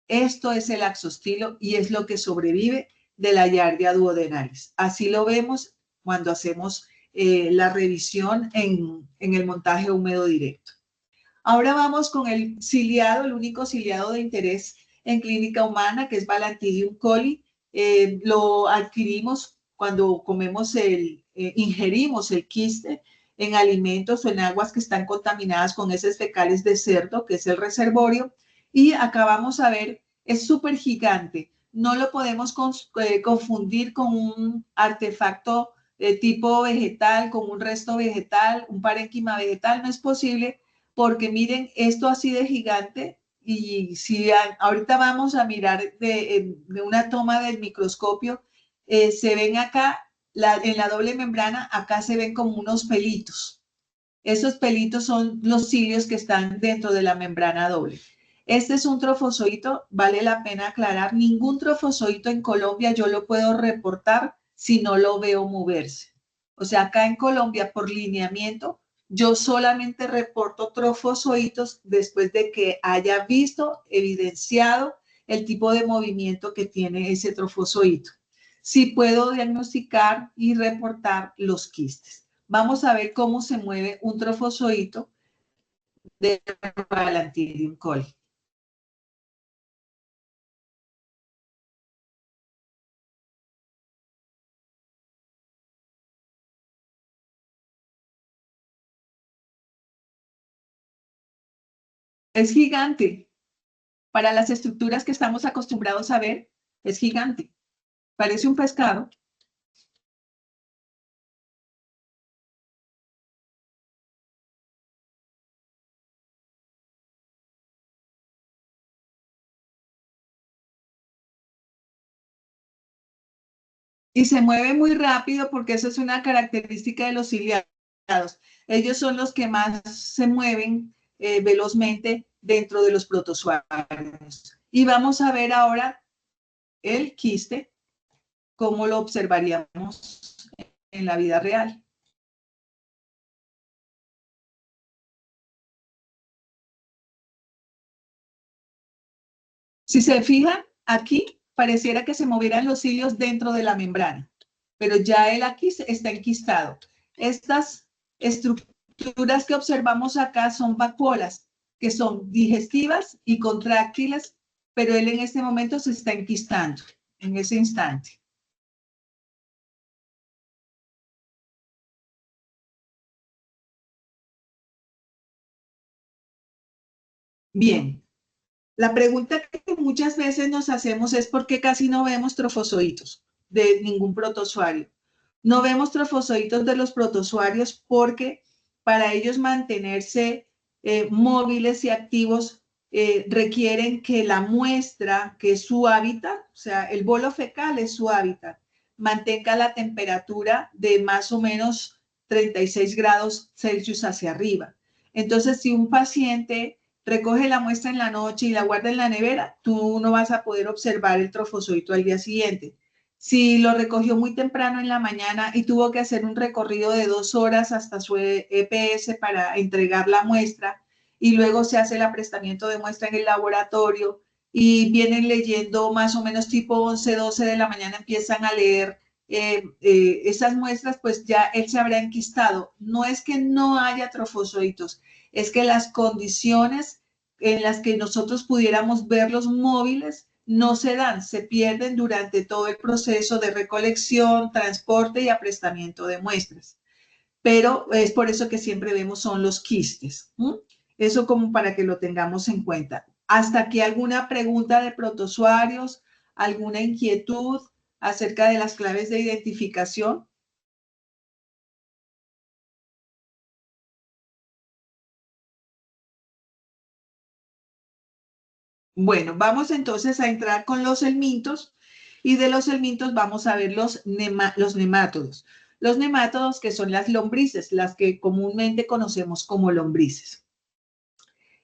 esto es el axostilo y es lo que sobrevive de la yardia duodenalis. Así lo vemos cuando hacemos la revisión en el montaje húmedo directo. Ahora vamos con el ciliado, el único ciliado de interés en clínica humana, que es Balantidium coli. Lo adquirimos cuando ingerimos el quiste en alimentos o en aguas que están contaminadas con heces fecales de cerdo, que es el reservorio. Y acá vamos a ver, es súper gigante. No lo podemos confundir con un artefacto de tipo vegetal, con un resto vegetal, un parénquima vegetal. No es posible, porque miren, esto así de gigante, y si ahorita vamos a mirar de una toma del microscopio, se ven acá, en la doble membrana, acá se ven como unos pelitos. Esos pelitos son los cilios que están dentro de la membrana doble. Este es un trofozoito, vale la pena aclarar, ningún trofozoito en Colombia yo lo puedo reportar si no lo veo moverse. O sea, acá en Colombia, por lineamiento, yo solamente reporto trofozoitos después de que haya visto, evidenciado el tipo de movimiento que tiene ese trofozoito. Sí puedo diagnosticar y reportar los quistes. Vamos a ver cómo se mueve un trofozoito de Balantidium coli. Es gigante. Para las estructuras que estamos acostumbrados a ver, es gigante. Parece un pescado. Y se mueve muy rápido porque eso es una característica de los ciliados. Ellos son los que más se mueven velozmente dentro de los protozoarios. Y vamos a ver ahora el quiste, cómo lo observaríamos en la vida real. Si se fijan, aquí pareciera que se movieran los cilios dentro de la membrana, pero ya él aquí está enquistado. Estas estructuras que observamos acá son vacuolas, que son digestivas y contráctiles, pero él en este momento se está enquistando, en ese instante. Bien. La pregunta que muchas veces nos hacemos es por qué casi no vemos trofozoitos de ningún protozoario. No vemos trofozoitos de los protozoarios porque para ellos mantenerse móviles y activos requieren que la muestra, que es su hábitat, o sea, el bolo fecal es su hábitat, mantenga la temperatura de más o menos 36 grados Celsius hacia arriba. Entonces, si un paciente recoge la muestra en la noche y la guarda en la nevera, tú no vas a poder observar el trofozoito al día siguiente. Si lo recogió muy temprano en la mañana y tuvo que hacer un recorrido de 2 horas hasta su EPS para entregar la muestra, y luego se hace el aprestamiento de muestra en el laboratorio y vienen leyendo más o menos tipo 11, 12 de la mañana, empiezan a leer esas muestras, pues ya él se habrá enquistado. No es que no haya trofozoitos, es que las condiciones en las que nosotros pudiéramos verlos móviles no se dan, se pierden durante todo el proceso de recolección, transporte y aprestamiento de muestras. Pero es por eso que siempre vemos son los quistes. Eso como para que lo tengamos en cuenta. ¿Hasta aquí alguna pregunta de protozoarios? ¿Alguna inquietud acerca de las claves de identificación? Bueno, vamos entonces a entrar con los helmintos y de los helmintos vamos a ver los nemátodos. Los nemátodos que son las lombrices, las que comúnmente conocemos como lombrices.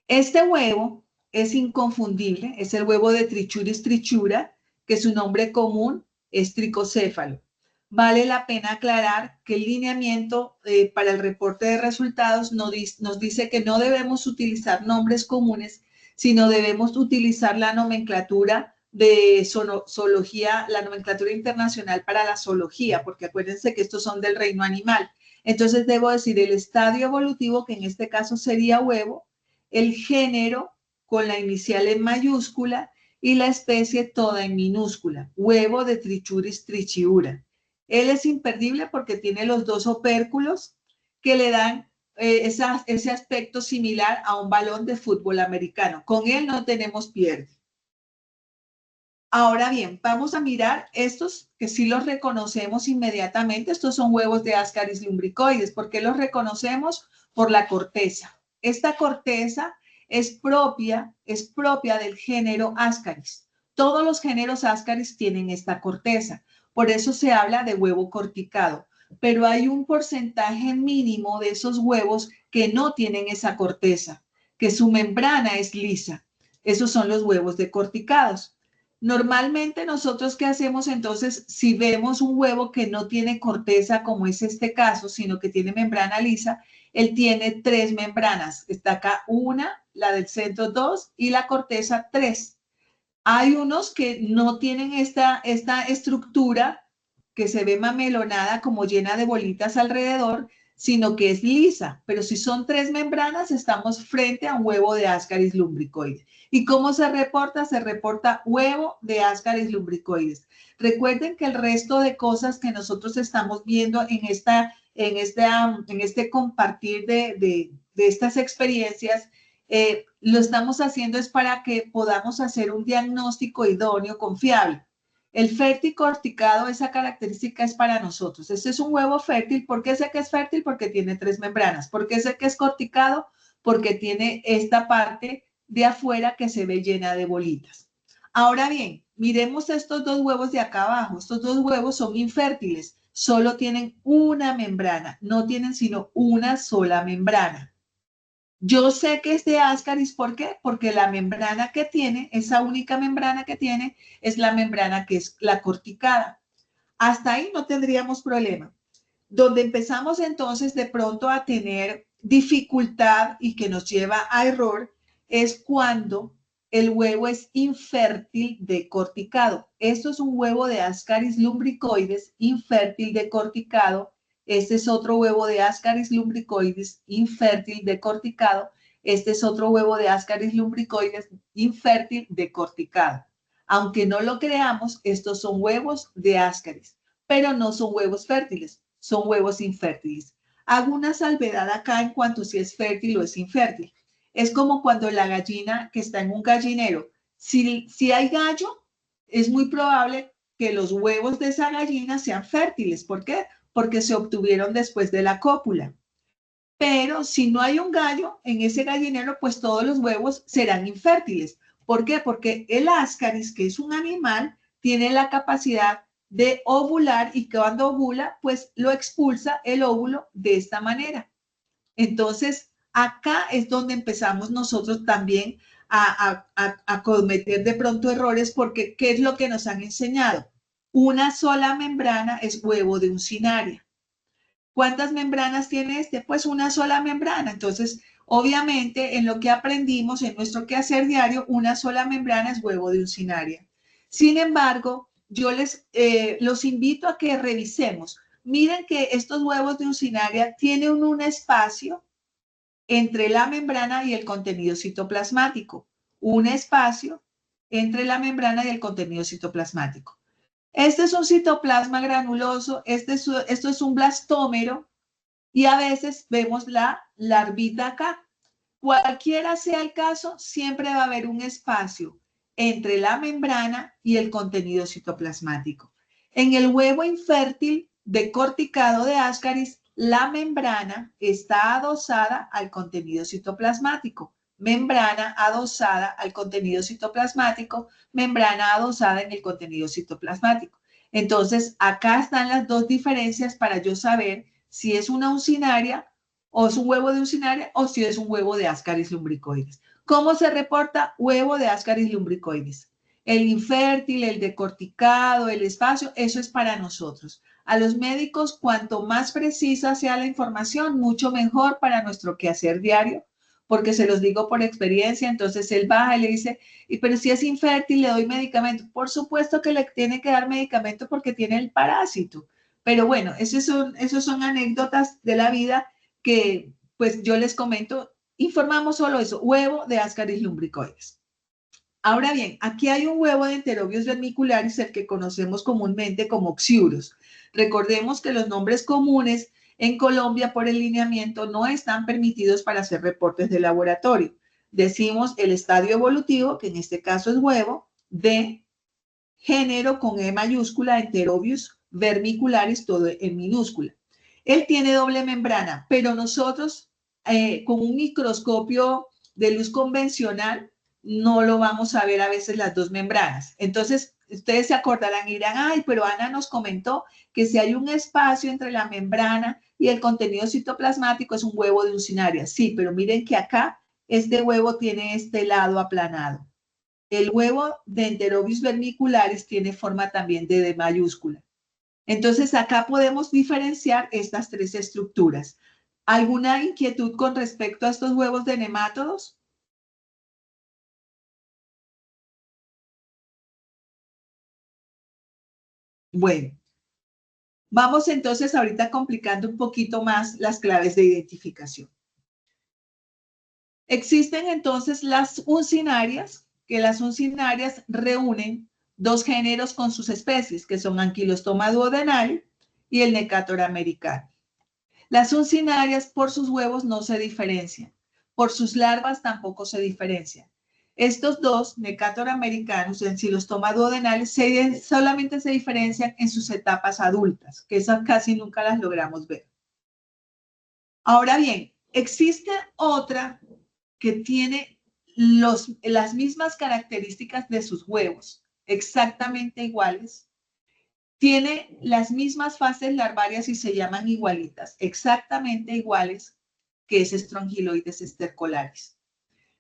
Este huevo es inconfundible, es el huevo de Trichuris trichura, que su nombre común es tricocéfalo. Vale la pena aclarar que el lineamiento para el reporte de resultados nos dice que no debemos utilizar nombres comunes, sino debemos utilizar la nomenclatura de zoología, la nomenclatura internacional para la zoología, porque acuérdense que estos son del reino animal. Entonces debo decir el estadio evolutivo, que en este caso sería huevo, el género con la inicial en mayúscula y la especie toda en minúscula, huevo de Trichuris trichiura. Él es imperdible porque tiene los dos opérculos que le dan ese aspecto similar a un balón de fútbol americano. Con él no tenemos pierde. Ahora bien, vamos a mirar estos que sí los reconocemos inmediatamente. Estos son huevos de Ascaris lumbricoides. ¿Por qué los reconocemos? Por la corteza. Esta corteza es propia del género Ascaris. Todos los géneros Ascaris tienen esta corteza. Por eso se habla de huevo corticado. Pero hay un porcentaje mínimo de esos huevos que no tienen esa corteza, que su membrana es lisa. Esos son los huevos decorticados. Normalmente nosotros, ¿qué hacemos entonces si vemos un huevo que no tiene corteza, como es este caso, sino que tiene membrana lisa? Él tiene 3 membranas. Está acá una, la del centro 2 y la corteza 3. Hay unos que no tienen esta estructura que se ve mamelonada como llena de bolitas alrededor, sino que es lisa. Pero si son 3 membranas, estamos frente a un huevo de Ascaris lumbricoides. ¿Y cómo se reporta? Se reporta huevo de Ascaris lumbricoides. Recuerden que el resto de cosas que nosotros estamos viendo en este compartir de estas experiencias, lo estamos haciendo es para que podamos hacer un diagnóstico idóneo, confiable. El fértil corticado, esa característica es para nosotros. Este es un huevo fértil. ¿Por qué sé que es fértil? Porque tiene 3 membranas. ¿Por qué sé que es corticado? Porque tiene esta parte de afuera que se ve llena de bolitas. Ahora bien, miremos estos 2 huevos de acá abajo. Estos 2 huevos son infértiles. Solo tienen una membrana. No tienen sino una sola membrana. Yo sé que es de Ascaris, ¿por qué? Porque la membrana que tiene, esa única membrana que tiene, es la membrana que es la corticada. Hasta ahí no tendríamos problema. Donde empezamos entonces de pronto a tener dificultad y que nos lleva a error es cuando el huevo es infértil decorticado. Esto es un huevo de Ascaris lumbricoides infértil decorticado. Este es otro huevo de Ascaris lumbricoides infértil decorticado. Este es otro huevo de Ascaris lumbricoides infértil decorticado. Aunque no lo creamos, estos son huevos de Ascaris, pero no son huevos fértiles, son huevos infértiles. Hago una salvedad acá en cuanto si es fértil o es infértil. Es como cuando la gallina que está en un gallinero, si hay gallo, es muy probable que los huevos de esa gallina sean fértiles. ¿Por qué? Porque se obtuvieron después de la cópula. Pero si no hay un gallo en ese gallinero, pues todos los huevos serán infértiles. ¿Por qué? Porque el Ascaris, que es un animal, tiene la capacidad de ovular y cuando ovula, pues lo expulsa el óvulo de esta manera. Entonces, acá es donde empezamos nosotros también a cometer de pronto errores porque ¿qué es lo que nos han enseñado? Una sola membrana es huevo de uncinaria. ¿Cuántas membranas tiene este? Pues una sola membrana. Entonces, obviamente, en lo que aprendimos en nuestro quehacer diario, una sola membrana es huevo de uncinaria. Sin embargo, yo los invito a que revisemos. Miren que estos huevos de uncinaria tienen un espacio entre la membrana y el contenido citoplasmático. Un espacio entre la membrana y el contenido citoplasmático. Este es un citoplasma granuloso, esto es un blastómero y a veces vemos la larvita acá. Cualquiera sea el caso, siempre va a haber un espacio entre la membrana y el contenido citoplasmático. En el huevo infértil decorticado de Ascaris, la membrana está adosada al contenido citoplasmático. Membrana adosada al contenido citoplasmático, membrana adosada en el contenido citoplasmático. Entonces, acá están las 2 diferencias para yo saber si es una uncinaria o es un huevo de uncinaria o si es un huevo de Ascaris lumbricoides. ¿Cómo se reporta huevo de Ascaris lumbricoides? El infértil, el decorticado, el espacio, eso es para nosotros. A los médicos, cuanto más precisa sea la información, mucho mejor para nuestro quehacer diario, porque se los digo por experiencia. Entonces él baja y le dice, pero si es infértil, le doy medicamento. Por supuesto que le tiene que dar medicamento porque tiene el parásito. Pero bueno, esos son anécdotas de la vida que pues yo les comento informamos solo eso, huevo de Ascaris lumbricoides. Ahora bien, aquí hay un huevo de Enterobius vermicularis, el que conocemos comúnmente como Xiurus. Recordemos que los nombres comunes en Colombia por el lineamiento no están permitidos para hacer reportes de laboratorio. Decimos el estadio evolutivo, que en este caso es huevo, de género con E mayúscula, Enterobius vermicularis, todo en minúscula. Él tiene doble membrana, pero nosotros con un microscopio de luz convencional no lo vamos a ver a veces las dos membranas. Entonces, ustedes se acordarán y dirán, ay, pero Ana nos comentó que si hay un espacio entre la membrana y el contenido citoplasmático es un huevo de uncinaria. Sí, pero miren que acá este huevo tiene este lado aplanado. El huevo de Enterobius vermicularis tiene forma también de D mayúscula. Entonces, acá podemos diferenciar estas tres estructuras. ¿Alguna inquietud con respecto a estos huevos de nemátodos? Bueno, vamos entonces ahorita complicando un poquito más las claves de identificación. Existen entonces las uncinarias, que las uncinarias reúnen dos géneros con sus especies, que son Ankylostoma duodenale y el Necator americano. Las uncinarias por sus huevos no se diferencian, por sus larvas tampoco se diferencian. Estos dos, Necator americanus y Ankylostoma duodenale, solamente se diferencian en sus etapas adultas, que esas casi nunca las logramos ver. Ahora bien, existe otra que tiene las mismas características de sus huevos, exactamente iguales, tiene las mismas fases larvarias y se llaman igualitas, exactamente iguales que es Strongyloides stercolaris.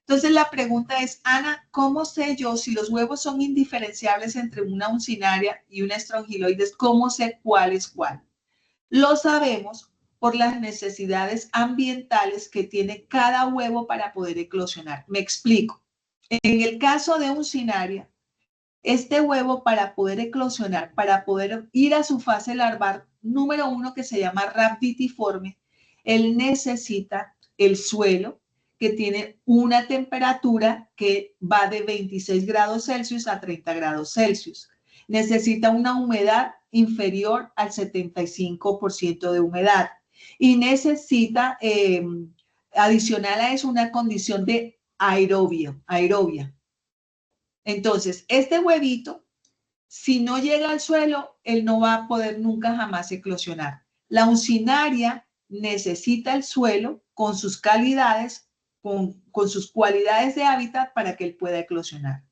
Entonces la pregunta es, Ana, ¿cómo sé yo si los huevos son indiferenciables entre una uncinaria y una Strongyloides? ¿Cómo sé cuál es cuál? Lo sabemos por las necesidades ambientales que tiene cada huevo para poder eclosionar. Me explico. En el caso de uncinaria, este huevo para poder eclosionar, para poder ir a su fase larval número 1 que se llama rhabditiforme, él necesita el suelo que tiene una temperatura que va de 26 grados Celsius a 30 grados Celsius. Necesita una humedad inferior al 75% de humedad y necesita, adicional a eso, una condición de aerobia. Entonces, este huevito, si no llega al suelo, él no va a poder nunca jamás eclosionar. La uncinaria necesita el suelo con sus calidades, con sus cualidades de hábitat para que él pueda eclosionar.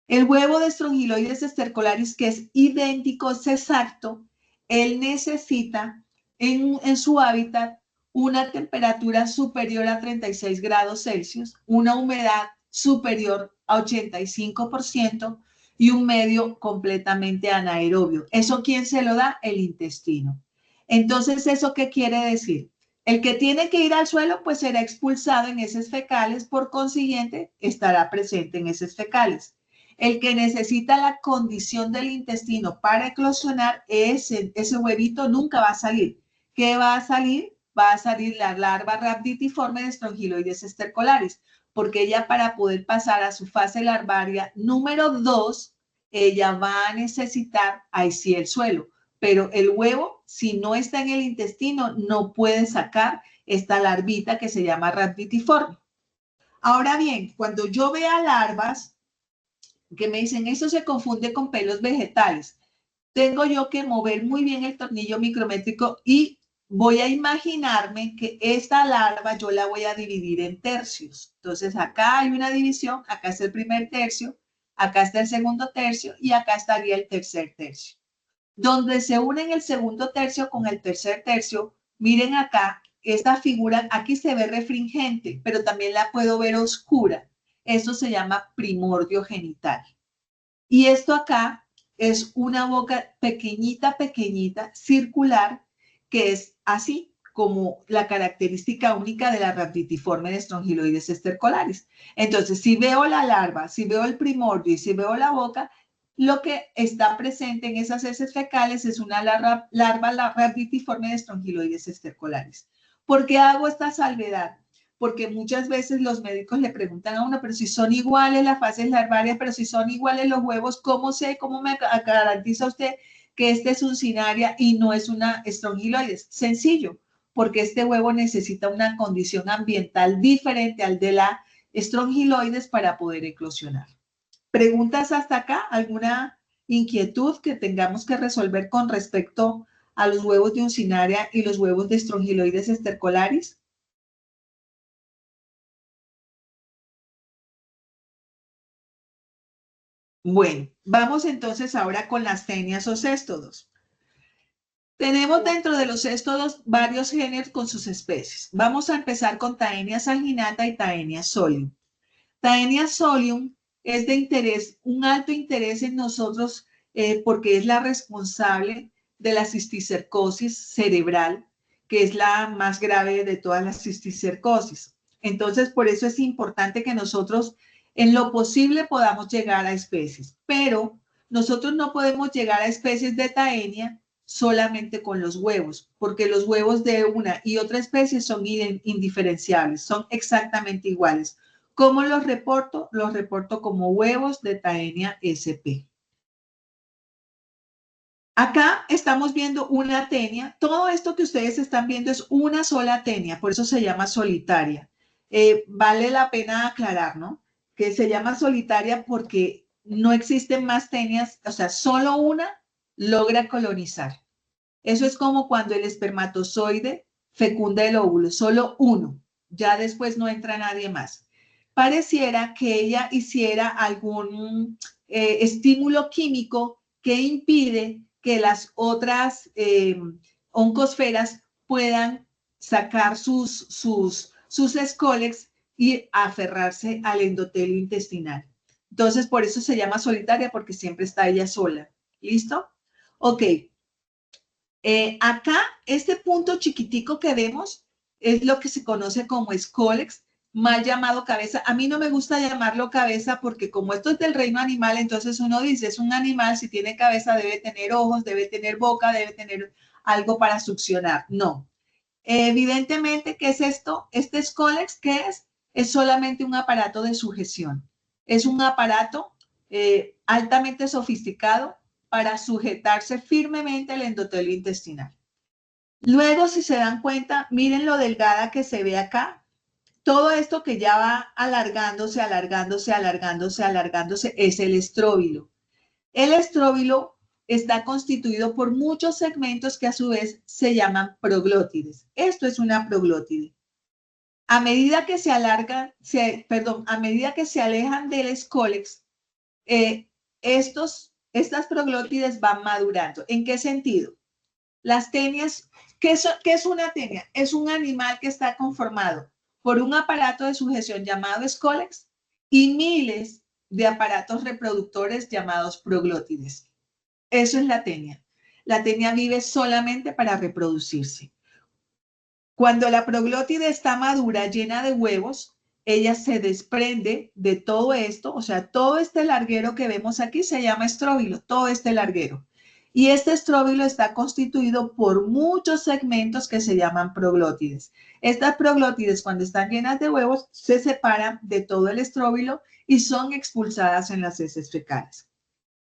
El huevo de Strongyloides stercolaris, que es idéntico, es exacto, él necesita en su hábitat una temperatura superior a 36 grados Celsius, una humedad superior a 85% y un medio completamente anaerobio. ¿Eso quién se lo da? El intestino. Entonces, ¿eso qué quiere decir? El que tiene que ir al suelo, pues será expulsado en heces fecales, por consiguiente, estará presente en heces fecales. El que necesita la condición del intestino para eclosionar, ese huevito nunca va a salir. ¿Qué va a salir? Va a salir la larva rhabditiforme de Strongyloides stercolaris, porque ella, para poder pasar a su fase larvaria número 2, ella va a necesitar, ahí sí, el suelo. Pero el huevo, si no está en el intestino, no puede sacar esta larvita que se llama rhabditiforme. Ahora bien, cuando yo vea larvas que me dicen, eso se confunde con pelos vegetales, tengo yo que mover muy bien el tornillo micrométrico y voy a imaginarme que esta larva yo la voy a dividir en tercios. Entonces acá hay una división, acá está el primer tercio, acá está el segundo tercio y acá estaría el tercer tercio. Donde se unen el segundo tercio con el tercer tercio, miren acá, esta figura, aquí se ve refringente, pero también la puedo ver oscura. Eso se llama primordio genital. Y esto acá es una boca pequeñita, pequeñita, circular, que es así como la característica única de la rhabditiforme de Strongyloides stercolaris. Entonces, si veo la larva, si veo el primordio y si veo la boca, lo que está presente en esas heces fecales es una larva rhabditiforme de Strongyloides stercolaris. ¿Por qué hago esta salvedad? porque muchas veces los médicos le preguntan a uno, pero si son iguales las fases larvarias, pero si son iguales los huevos, ¿cómo me garantiza usted que este es un cnidaria y no es una estrongiloides? Sencillo, porque este huevo necesita una condición ambiental diferente al de la estrongiloides para poder eclosionar. ¿Preguntas hasta acá? ¿Alguna inquietud que tengamos que resolver con respecto a los huevos de uncinaria y los huevos de estrongiloides estercolaris? Bueno, vamos entonces ahora con las tenias o céstodos. Tenemos dentro de los céstodos varios géneros con sus especies. Vamos a empezar con Taenia saginata y Taenia solium. Taenia solium es de interés, un alto interés en nosotros porque es la responsable de la cisticercosis cerebral, que es la más grave de todas las cisticercosis. Entonces, por eso es importante que nosotros en lo posible podamos llegar a especies, pero nosotros no podemos llegar a especies de Taenia solamente con los huevos, porque los huevos de una y otra especie son indiferenciables, son exactamente iguales. ¿Cómo los reporto? Los reporto como huevos de Taenia sp. Acá estamos viendo una tenia. Todo esto que ustedes están viendo es una sola tenia, por eso se llama solitaria. Vale la pena aclarar, ¿no? Que se llama solitaria porque no existen más tenias, o sea, solo una logra colonizar. Eso es como cuando el espermatozoide fecunda el óvulo, solo uno, ya después no entra nadie más. Pareciera que ella hiciera algún estímulo químico que impide que las otras oncosferas puedan sacar sus escólex y aferrarse al endotelio intestinal. Entonces, por eso se llama solitaria, porque siempre está ella sola. ¿Listo? Ok. Acá, este punto chiquitico que vemos es lo que se conoce como escólex, mal llamado cabeza. A mí no me gusta llamarlo cabeza porque como esto es del reino animal, entonces uno dice, es un animal, si tiene cabeza debe tener ojos, debe tener boca, debe tener algo para succionar. No. Evidentemente, ¿qué es esto? Este escólex, ¿qué es? Es solamente un aparato de sujeción. Es un aparato altamente sofisticado para sujetarse firmemente al endotelio intestinal. Luego, si se dan cuenta, miren lo delgada que se ve acá. Todo esto que ya va alargándose, alargándose, alargándose, alargándose, es el estróbilo. El estróbilo está constituido por muchos segmentos que a su vez se llaman proglótides. Esto es una proglótide. A medida que se alargan, a medida que se alejan del escólex, estas proglótides van madurando. ¿En qué sentido? Las tenias, ¿qué es una tenia? Es un animal que está conformado por un aparato de sujeción llamado escólex y miles de aparatos reproductores llamados proglótides. Eso es la tenia. La tenia vive solamente para reproducirse. Cuando la proglótide está madura, llena de huevos, ella se desprende de todo esto, o sea, todo este larguero que vemos aquí se llama estróbilo, todo este larguero. Y este estróbilo está constituido por muchos segmentos que se llaman proglótides. Estas proglótides, cuando están llenas de huevos, se separan de todo el estróbilo y son expulsadas en las heces fecales.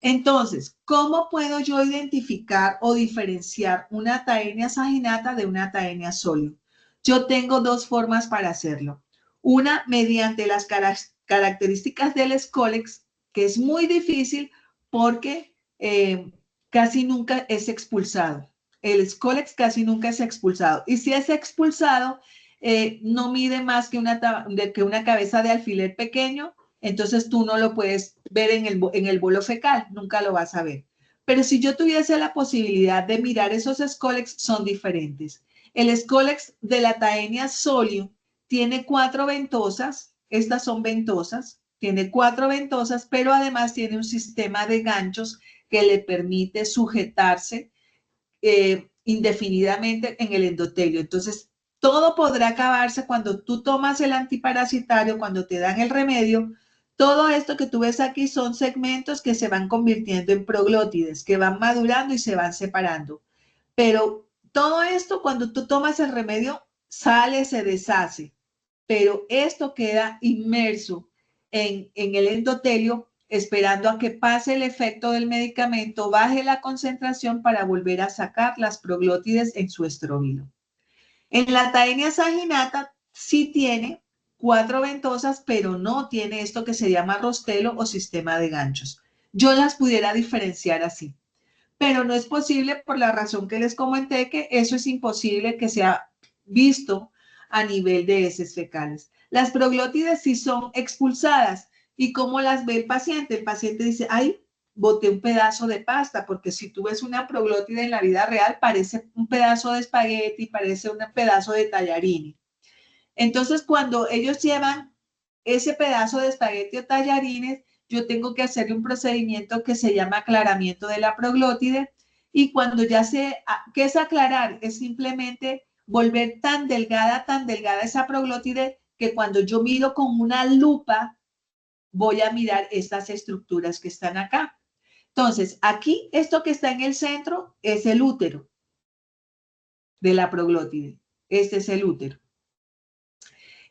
Entonces, ¿cómo puedo yo identificar o diferenciar una Taenia saginata de una Taenia solium? Yo tengo dos formas para hacerlo. Una, mediante las características del escólex, que es muy difícil porque casi nunca es expulsado. El escólex casi nunca es expulsado. Y si es expulsado, no mide más que una cabeza de alfiler pequeño. Entonces tú no lo puedes ver en el bolo fecal, nunca lo vas a ver. Pero si yo tuviese la posibilidad de mirar esos escólex, son diferentes. El escólex de la Taenia solium tiene 4 ventosas, estas son ventosas, tiene 4 ventosas, pero además tiene un sistema de ganchos que le permite sujetarse indefinidamente en el endotelio. Entonces, todo podrá acabarse cuando tú tomas el antiparasitario, cuando te dan el remedio. Todo esto que tú ves aquí son segmentos que se van convirtiendo en proglótides, que van madurando y se van separando. Pero todo esto, cuando tú tomas el remedio, sale, se deshace. pero esto queda inmerso en el endotelio esperando a que pase el efecto del medicamento, baje la concentración para volver a sacar las proglótides en su estróbilo. En la Taenia saginata sí tiene 4 ventosas, pero no tiene esto que se llama rostelo o sistema de ganchos. Yo las pudiera diferenciar así, pero no es posible por la razón que les comenté, que eso es imposible que sea visto a nivel de heces fecales. Las proglótides sí son expulsadas. ¿Y cómo las ve el paciente? El paciente dice, ay, boté un pedazo de pasta, porque si tú ves una proglótide en la vida real, parece un pedazo de espagueti, parece un pedazo de tallarini. Entonces, cuando ellos llevan ese pedazo de espagueti o tallarines, yo tengo que hacerle un procedimiento que se llama aclaramiento de la proglótide, y cuando ya sé qué es aclarar, es simplemente volver tan delgada esa proglótide que cuando yo miro con una lupa, voy a mirar estas estructuras que están acá. Entonces, aquí, esto que está en el centro es el útero de la proglótide. Este es el útero.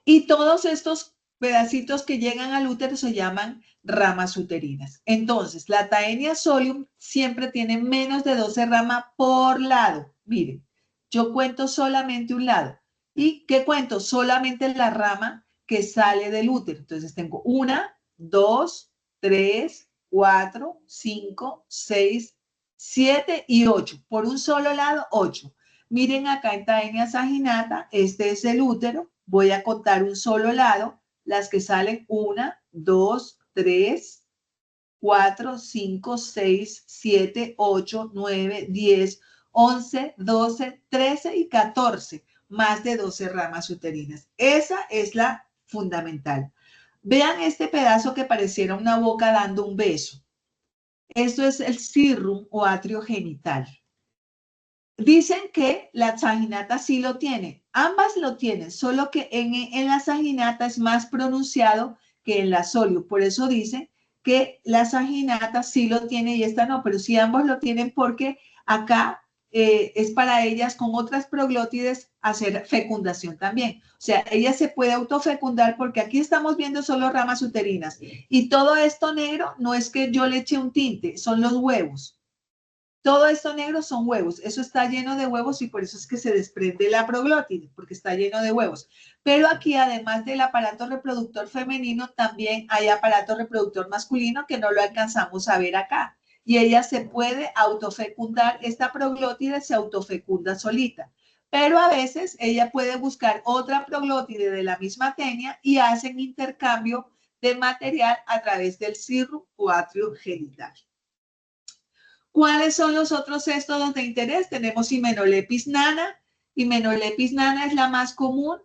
Y todos estos pedacitos que llegan al útero se llaman ramas uterinas. Entonces, la Taenia solium siempre tiene menos de 12 ramas por lado. Miren, yo cuento solamente un lado. ¿Y qué cuento? Solamente la rama que sale del útero. Entonces, tengo 1, 2, 3, 4, 5, 6, 7 y 8. Por un solo lado, 8. Miren acá en Taenia saginata, este es el útero. Voy a contar un solo lado. Las que salen 1, 2, 3, 4, 5, 6, 7, 8, 9, 10, 11, 12, 13 y 14. Más de 12 ramas uterinas. Esa es la fundamental. Vean este pedazo que pareciera una boca dando un beso. Esto es el cirrum o atrio genital. Dicen que la saginata sí lo tiene. Ambas lo tienen, solo que en la saginata es más pronunciado que en la solium. Por eso dicen que la saginata sí lo tiene y esta no, pero sí ambos lo tienen porque acá es para ellas con otras proglótides hacer fecundación también. O sea, ella se puede autofecundar porque aquí estamos viendo solo ramas uterinas. Y todo esto negro no es que yo le eche un tinte, son los huevos. Todo esto negro son huevos. Eso está lleno de huevos y por eso es que se desprende la proglótide, porque está lleno de huevos. Pero aquí, además del aparato reproductor femenino, también hay aparato reproductor masculino que no lo alcanzamos a ver acá. Y ella se puede autofecundar, esta proglótide se autofecunda solita. Pero a veces ella puede buscar otra proglótide de la misma tenia y hacen intercambio de material a través del cirrum o atrio genital. ¿Cuáles son los otros cestos de interés? Tenemos Hymenollepis nana. Hymenollepis nana es la más común.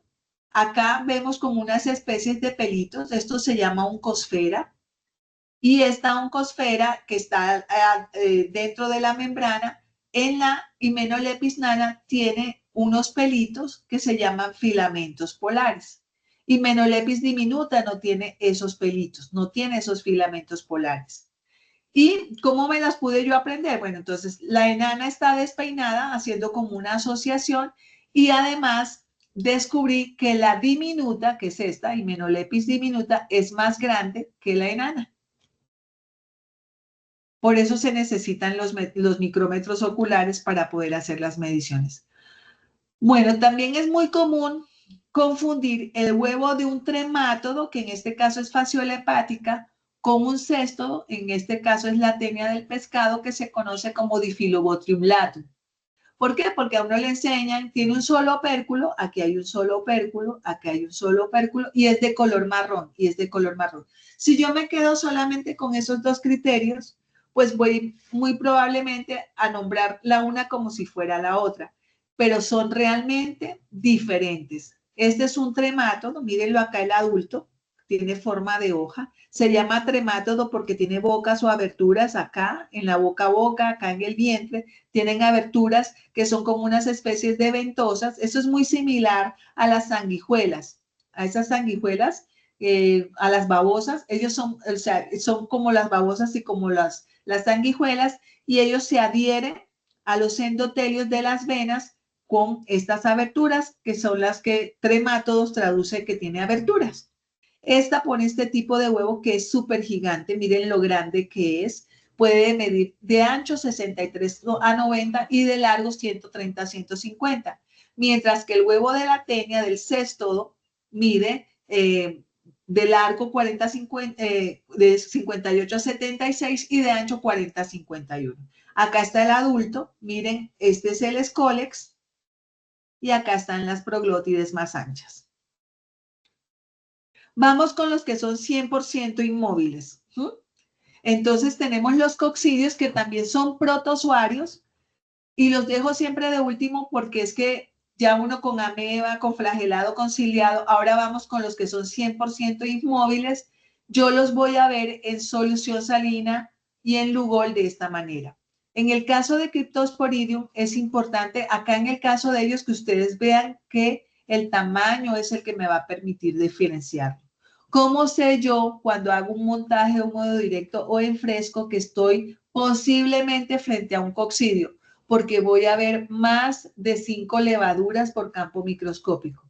Acá vemos como unas especies de pelitos. Esto se llama oncosfera. Y esta oncosfera que está dentro de la membrana, en la Hymenollepis nana tiene unos pelitos que se llaman filamentos polares. Hymenollepis diminuta no tiene esos pelitos, no tiene esos filamentos polares. ¿Y cómo me las pude yo aprender? Bueno, entonces la enana está despeinada haciendo como una asociación y además descubrí que la diminuta, que es esta, Hymenollepis diminuta, es más grande que la enana. Por eso se necesitan los micrómetros oculares para poder hacer las mediciones. Bueno, también es muy común confundir el huevo de un tremátodo, que en este caso es fasciola hepática, con un cesto, en este caso es la tenia del pescado, que se conoce como Diphyllobotrium latum. ¿Por qué? Porque a uno le enseñan, tiene un solo opérculo, aquí hay un solo opérculo, aquí hay un solo opérculo, y es de color marrón, y es de color marrón. Si yo me quedo solamente con esos dos criterios, pues voy muy probablemente a nombrar la una como si fuera la otra, pero son realmente diferentes. Este es un tremátodo, mírenlo acá el adulto, tiene forma de hoja. Se llama tremátodo porque tiene bocas o aberturas acá, en la boca, acá en el vientre. Tienen aberturas que son como unas especies de ventosas. Eso es muy similar a las sanguijuelas. A esas sanguijuelas, a las babosas. Ellos son, o sea, son como las babosas y como las sanguijuelas. Y ellos se adhieren a los endotelios de las venas con estas aberturas, que son las que tremátodos traduce que tiene aberturas. Esta pone este tipo de huevo que es súper gigante, miren lo grande que es, puede medir de ancho 63 a 90 y de largo 130 a 150, mientras que el huevo de la tenia del cestodo mide de largo 40 a 50, de 58 a 76 y de ancho 40 a 51. Acá está el adulto, miren, este es el escólex y acá están las proglótides más anchas. Vamos con los que son 100% inmóviles. Entonces tenemos los coccidios que también son protozoarios y los dejo siempre de último porque es que ya uno con ameba, con flagelado, con ciliado, ahora vamos con los que son 100% inmóviles. Yo los voy a ver en solución salina y en Lugol de esta manera. En el caso de Cryptosporidium es importante, acá en el caso de ellos, que ustedes vean que el tamaño es el que me va a permitir diferenciarlo. ¿Cómo sé yo cuando hago un montaje o modo directo o en fresco que estoy posiblemente frente a un coccidio? Porque voy a ver más de 5 levaduras por campo microscópico.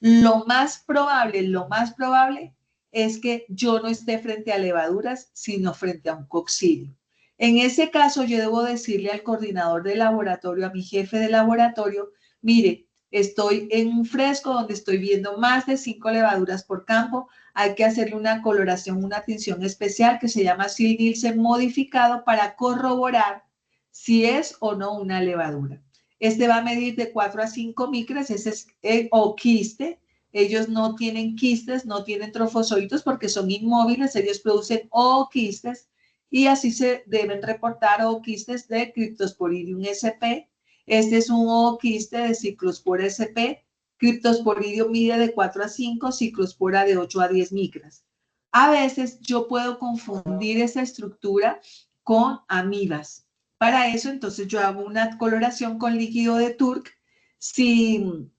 Lo más probable es que yo no esté frente a levaduras, sino frente a un coccidio. En ese caso, yo debo decirle al coordinador de laboratorio, a mi jefe de laboratorio, mire, estoy en un fresco donde estoy viendo más de 5 levaduras por campo, hay que hacerle una coloración, una tinción especial que se llama Sil-Nielsen modificado para corroborar si es o no una levadura. Este va a medir de 4 a 5 micras, ese es o quiste. Ellos no tienen quistes, no tienen trofozoitos porque son inmóviles, ellos producen ooquistes y así se deben reportar ooquistes de Cryptosporidium sp. Este es un ooquiste de Cyclospora sp. Cryptosporidium mide de 4 a 5, Cyclospora de 8 a 10 micras. A veces yo puedo confundir esa estructura con amibas. Para eso, entonces, yo hago una coloración con líquido de Turk. Si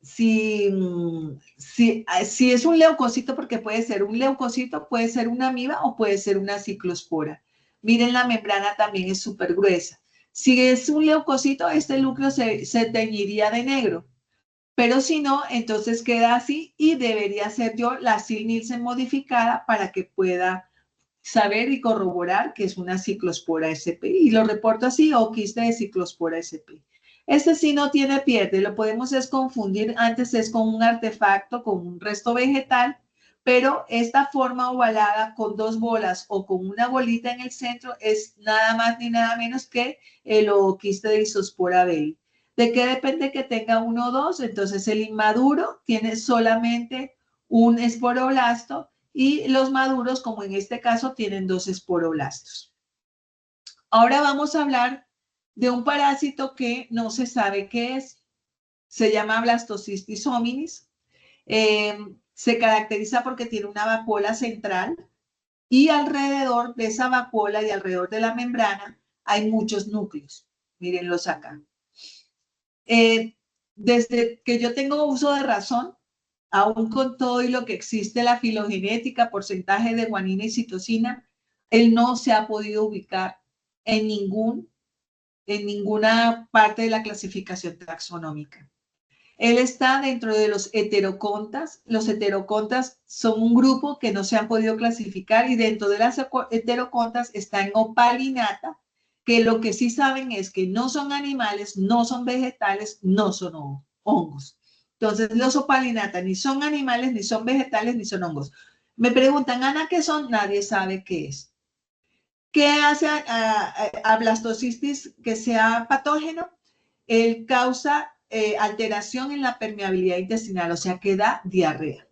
es un leucocito, porque puede ser un leucocito, puede ser una amiba o puede ser una ciclospora. Miren, la membrana también es súper gruesa. Si es un leucocito, este núcleo se teñiría de negro. Pero si no, entonces queda así y debería ser yo la Sil-Nielsen modificada para que pueda saber y corroborar que es una Cyclospora sp. Y lo reporto así, o quiste de Cyclospora sp. Este sí no tiene pierde, lo podemos es confundir, antes es con un artefacto, con un resto vegetal, pero esta forma ovalada con dos bolas o con una bolita en el centro es nada más ni nada menos que el ooquiste de Isospora bell. ¿De qué depende que tenga uno o dos? Entonces el inmaduro tiene solamente un esporoblasto y los maduros, como en este caso, tienen 2 esporoblastos. Ahora vamos a hablar de un parásito que no se sabe qué es. Se llama Blastocystis hominis. Se caracteriza porque tiene una vacuola central y alrededor de esa vacuola y alrededor de la membrana hay muchos núcleos. Mírenlos acá. Desde que yo tengo uso de razón, aún con todo y lo que existe la filogenética, porcentaje de guanina y citosina, él no se ha podido ubicar en ninguna parte de la clasificación taxonómica. Él está dentro de los heterocontas. Los heterocontas son un grupo que no se han podido clasificar y dentro de las heterocontas está en opalinata, que lo que sí saben es que no son animales, no son vegetales, no son hongos. Entonces, los opalinata ni son animales, ni son vegetales, ni son hongos. Me preguntan, Ana, ¿qué son? Nadie sabe qué es. ¿Qué hace a blastocystis que sea patógeno? Él causa alteración en la permeabilidad intestinal, o sea, que da diarrea.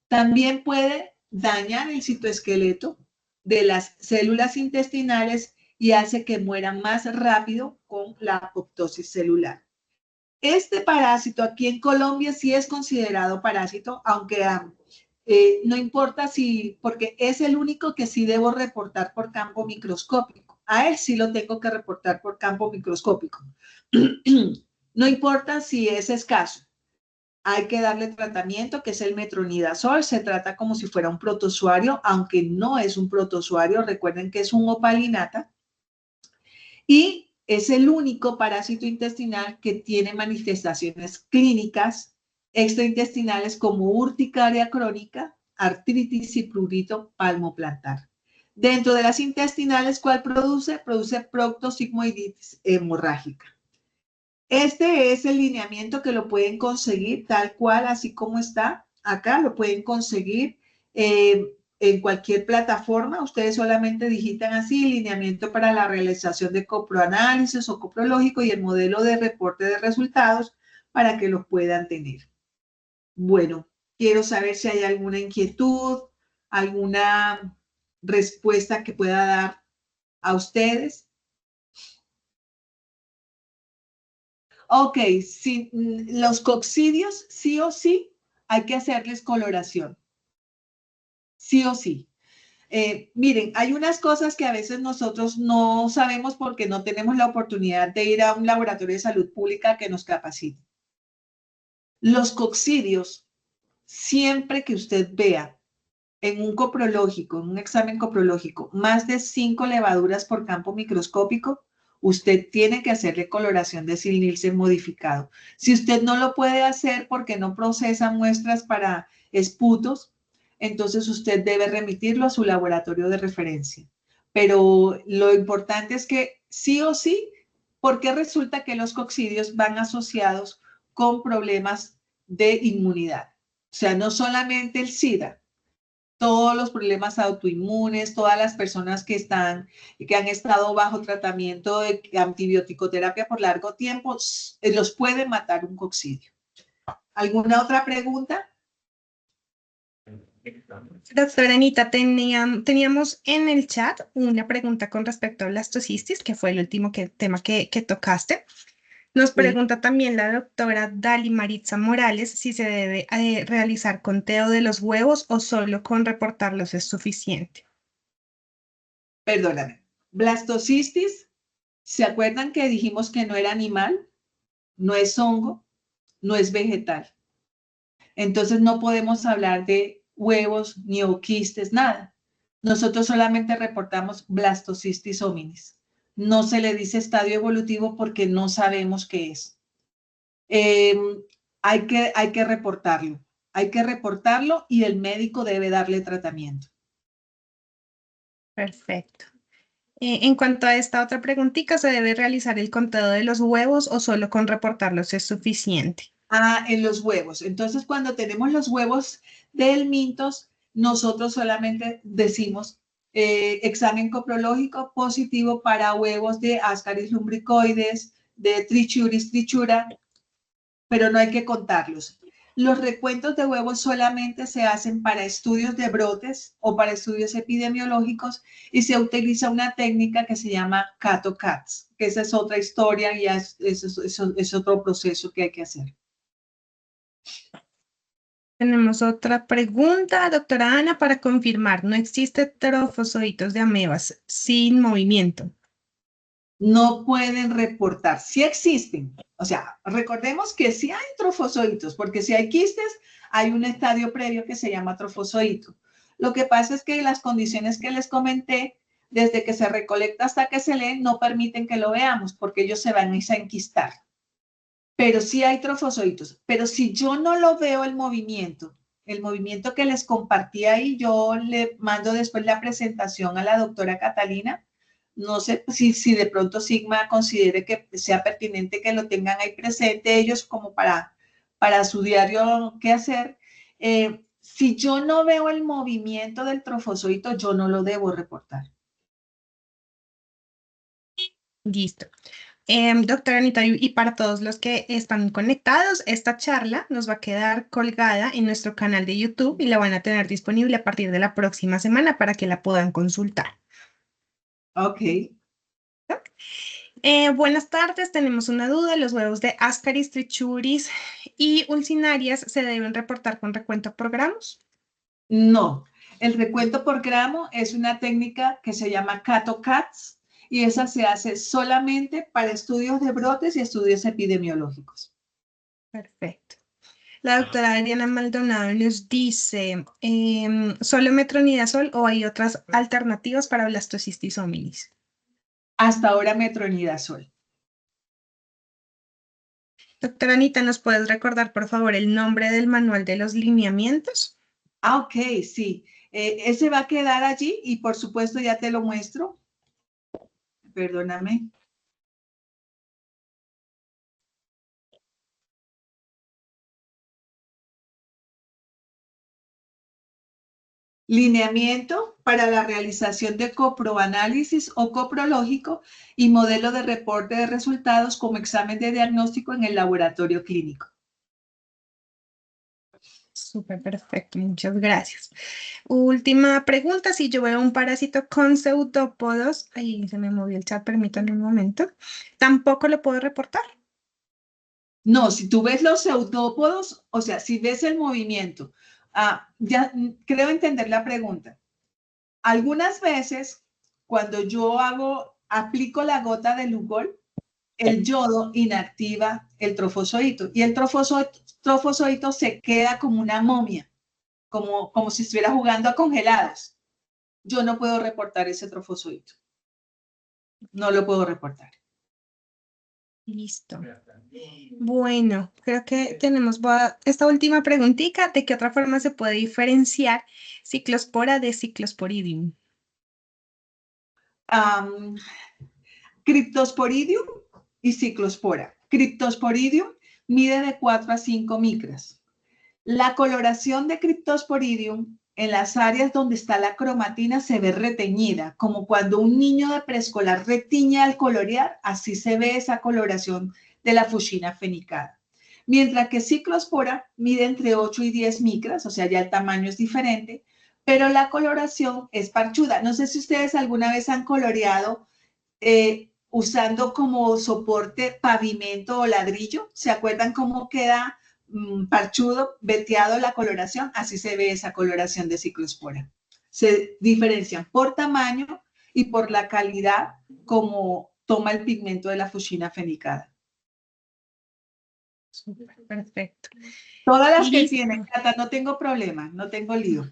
También puede dañar el citoesqueleto de las células intestinales y hace que mueran más rápido con la apoptosis celular. Este parásito aquí en Colombia sí es considerado parásito, aunque no importa si, porque es el único que sí debo reportar por campo microscópico. A él sí lo tengo que reportar por campo microscópico. No importa si es escaso. Hay que darle tratamiento, que es el metronidazol. Se trata como si fuera un protozoario, aunque no es un protozoario. Recuerden que es un opalinata. Y Es el único parásito intestinal que tiene manifestaciones clínicas extraintestinales como urticaria crónica, artritis y prurito palmoplantar. Dentro de las intestinales, ¿cuál produce? Produce proctosigmoiditis hemorrágica. Este es el lineamiento que lo pueden conseguir tal cual, así como está acá, lo pueden conseguir en cualquier plataforma. Ustedes solamente digitan así, lineamiento para la realización de coproanálisis o coprológico y el modelo de reporte de resultados para que los puedan tener. Bueno, quiero saber si hay alguna inquietud, alguna respuesta que pueda dar a ustedes. Ok, si, los coccidios sí o sí hay que hacerles coloración. Sí o sí. Miren, hay unas cosas que a veces nosotros no sabemos porque no tenemos la oportunidad de ir a un laboratorio de salud pública que nos capacite. Los coccidios, siempre que usted vea en un coprológico, en un examen coprológico, más de 5 levaduras por campo microscópico, usted tiene que hacerle coloración de Sil-Nielsen modificado. Si usted no lo puede hacer porque no procesa muestras para esputos, entonces usted debe remitirlo a su laboratorio de referencia. Pero lo importante es que sí o sí, porque resulta que los coccidios van asociados con problemas de inmunidad. O sea, no solamente el SIDA, todos los problemas autoinmunes, todas las personas que han estado bajo tratamiento de antibiótico-terapia por largo tiempo, los puede matar un coccidio. ¿Alguna otra pregunta? Doctora Anita, teníamos en el chat una pregunta con respecto a blastocistis, que fue el último tema que tocaste. Nos pregunta también la doctora Dali Maritza Morales si se debe realizar conteo de los huevos o solo con reportarlos es suficiente. Perdóname. Blastocistis, ¿se acuerdan que dijimos que no era animal? No es hongo, no es vegetal. Entonces no podemos hablar de huevos ni oquistes, nada. Nosotros solamente reportamos blastocistis hominis. No se le dice estadio evolutivo porque no sabemos qué es. Hay que reportarlo. Hay que reportarlo y el médico debe darle tratamiento. Perfecto. En cuanto a esta otra preguntita, ¿se debe realizar el conteo de los huevos o solo con reportarlos es suficiente? En los huevos. Entonces, cuando tenemos los huevos del Mintos, nosotros solamente decimos examen coprológico positivo para huevos de Ascaris lumbricoides, de Trichuris trichura, pero no hay que contarlos. Los recuentos de huevos solamente se hacen para estudios de brotes o para estudios epidemiológicos y se utiliza una técnica que se llama CATO-CATS, que esa es otra historia y es otro proceso que hay que hacer. Tenemos otra pregunta, doctora Ana, para confirmar, ¿no existe trofosoditos de amebas sin movimiento? No pueden reportar. Sí existen. O sea, recordemos que sí hay trofosoditos, porque si hay quistes, hay un estadio previo que se llama trofozoito. Lo que pasa es que las condiciones que les comenté, desde que se recolecta hasta que se lee, no permiten que lo veamos, porque ellos se van a enquistar. Pero sí hay trofozoitos. Pero si yo no lo veo el movimiento que les compartí ahí, yo le mando después la presentación a la doctora Catalina. No sé si de pronto Sigma considere que sea pertinente que lo tengan ahí presente ellos como para su diario qué hacer. Si yo no veo el movimiento del trofozoito, yo no lo debo reportar. Listo. Doctora Anita, y para todos los que están conectados, esta charla nos va a quedar colgada en nuestro canal de YouTube y la van a tener disponible a partir de la próxima semana para que la puedan consultar. Ok. Buenas tardes, tenemos una duda. ¿Los huevos de Ascaris, Trichuris y Ulcinarias se deben reportar con recuento por gramos? No, el recuento por gramo es una técnica que se llama CATO-CATS y esa se hace solamente para estudios de brotes y estudios epidemiológicos. Perfecto. La doctora Adriana Maldonado nos dice, ¿solo metronidazol o hay otras alternativas para blastocitis hominis? Hasta ahora metronidazol. Doctora Anita, ¿nos puedes recordar, por favor, el nombre del manual de los lineamientos? Ah, ok, sí. Ese va a quedar allí y por supuesto ya te lo muestro. Perdóname. Lineamiento para la realización de coproanálisis o coprológico y modelo de reporte de resultados como examen de diagnóstico en el laboratorio clínico. Súper perfecto, muchas gracias. Última pregunta, si yo veo un parásito con pseudópodos, ahí se me movió el chat, permítanme un momento, ¿tampoco lo puedo reportar? No, si tú ves los pseudópodos, o sea, si ves el movimiento, ya creo entender la pregunta. Algunas veces, cuando yo aplico la gota de Lugol, el yodo inactiva el trofozoito y el trofozoito se queda como una momia, como si estuviera jugando a congelados. Yo no puedo reportar ese trofozoito. No lo puedo reportar. Listo. Bueno, creo que tenemos esta última preguntita, ¿de qué otra forma se puede diferenciar ciclospora de ciclosporidium? Cryptosporidium y ciclospora. Cryptosporidium mide de 4 a 5 micras. La coloración de Cryptosporidium en las áreas donde está la cromatina se ve reteñida, como cuando un niño de preescolar retiñe al colorear, así se ve esa coloración de la fuchsina fenicada. Mientras que ciclospora mide entre 8 y 10 micras, o sea, ya el tamaño es diferente, pero la coloración es parchuda. No sé si ustedes alguna vez han coloreado usando como soporte pavimento o ladrillo. ¿Se acuerdan cómo queda parchudo, veteado la coloración? Así se ve esa coloración de ciclospora. Se diferencian por tamaño y por la calidad como toma el pigmento de la fuchsina fenicada. Súper, perfecto. Todas las que Listo. tienen, Cata, no tengo problema, no tengo lío.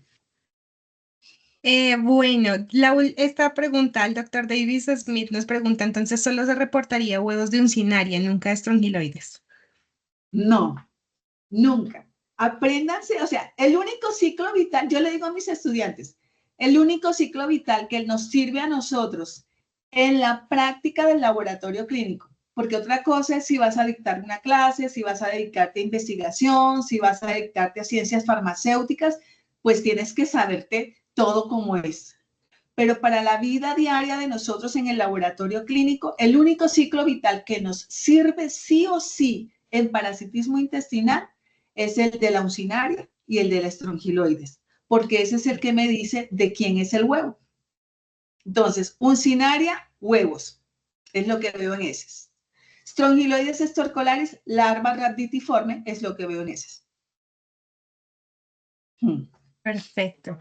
Bueno, esta pregunta, el doctor Davis Smith nos pregunta, entonces solo se reportaría huevos de uncinaria, nunca estrongiloides. No, nunca. Apréndanse, o sea, el único ciclo vital, yo le digo a mis estudiantes, el único ciclo vital que nos sirve a nosotros en la práctica del laboratorio clínico, porque otra cosa es si vas a dictar una clase, si vas a dedicarte a investigación, si vas a dedicarte a ciencias farmacéuticas, pues tienes que saberte todo como es. Pero para la vida diaria de nosotros en el laboratorio clínico, el único ciclo vital que nos sirve sí o sí en parasitismo intestinal es el de la uncinaria y el de la estrongiloides, porque ese es el que me dice de quién es el huevo. Entonces, uncinaria, huevos, es lo que veo en heces. Strongyloides estorcolaris, larva rhabditiforme, es lo que veo en heces. Perfecto.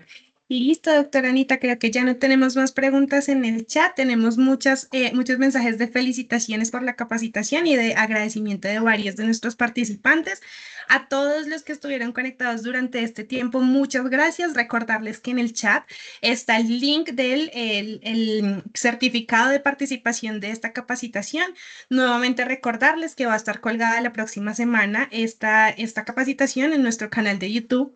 Y listo, doctora Anita, creo que ya no tenemos más preguntas en el chat. Tenemos muchos mensajes de felicitaciones por la capacitación y de agradecimiento de varios de nuestros participantes. A todos los que estuvieron conectados durante este tiempo, muchas gracias. Recordarles que en el chat está el link del el certificado de participación de esta capacitación. Nuevamente recordarles que va a estar colgada la próxima semana esta capacitación en nuestro canal de YouTube.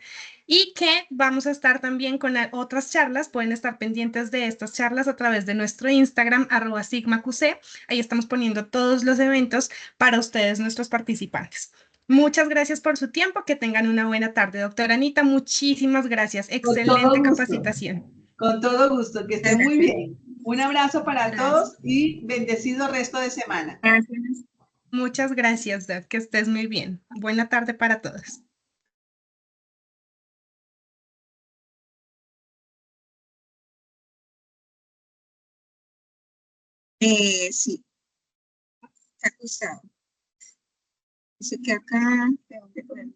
Y que vamos a estar también con otras charlas, pueden estar pendientes de estas charlas a través de nuestro Instagram, @sigmaqc. Ahí estamos poniendo todos los eventos para ustedes, nuestros participantes. Muchas gracias por su tiempo, que tengan una buena tarde. Doctora Anita, muchísimas gracias. Excelente capacitación. Con todo gusto, que estén muy bien. Un abrazo para todos y bendecido resto de semana. Gracias. Muchas gracias, Doc, que estés muy bien. Buena tarde para todos. Sí, está acusado. Dice que acá, ¿de dónde podemos?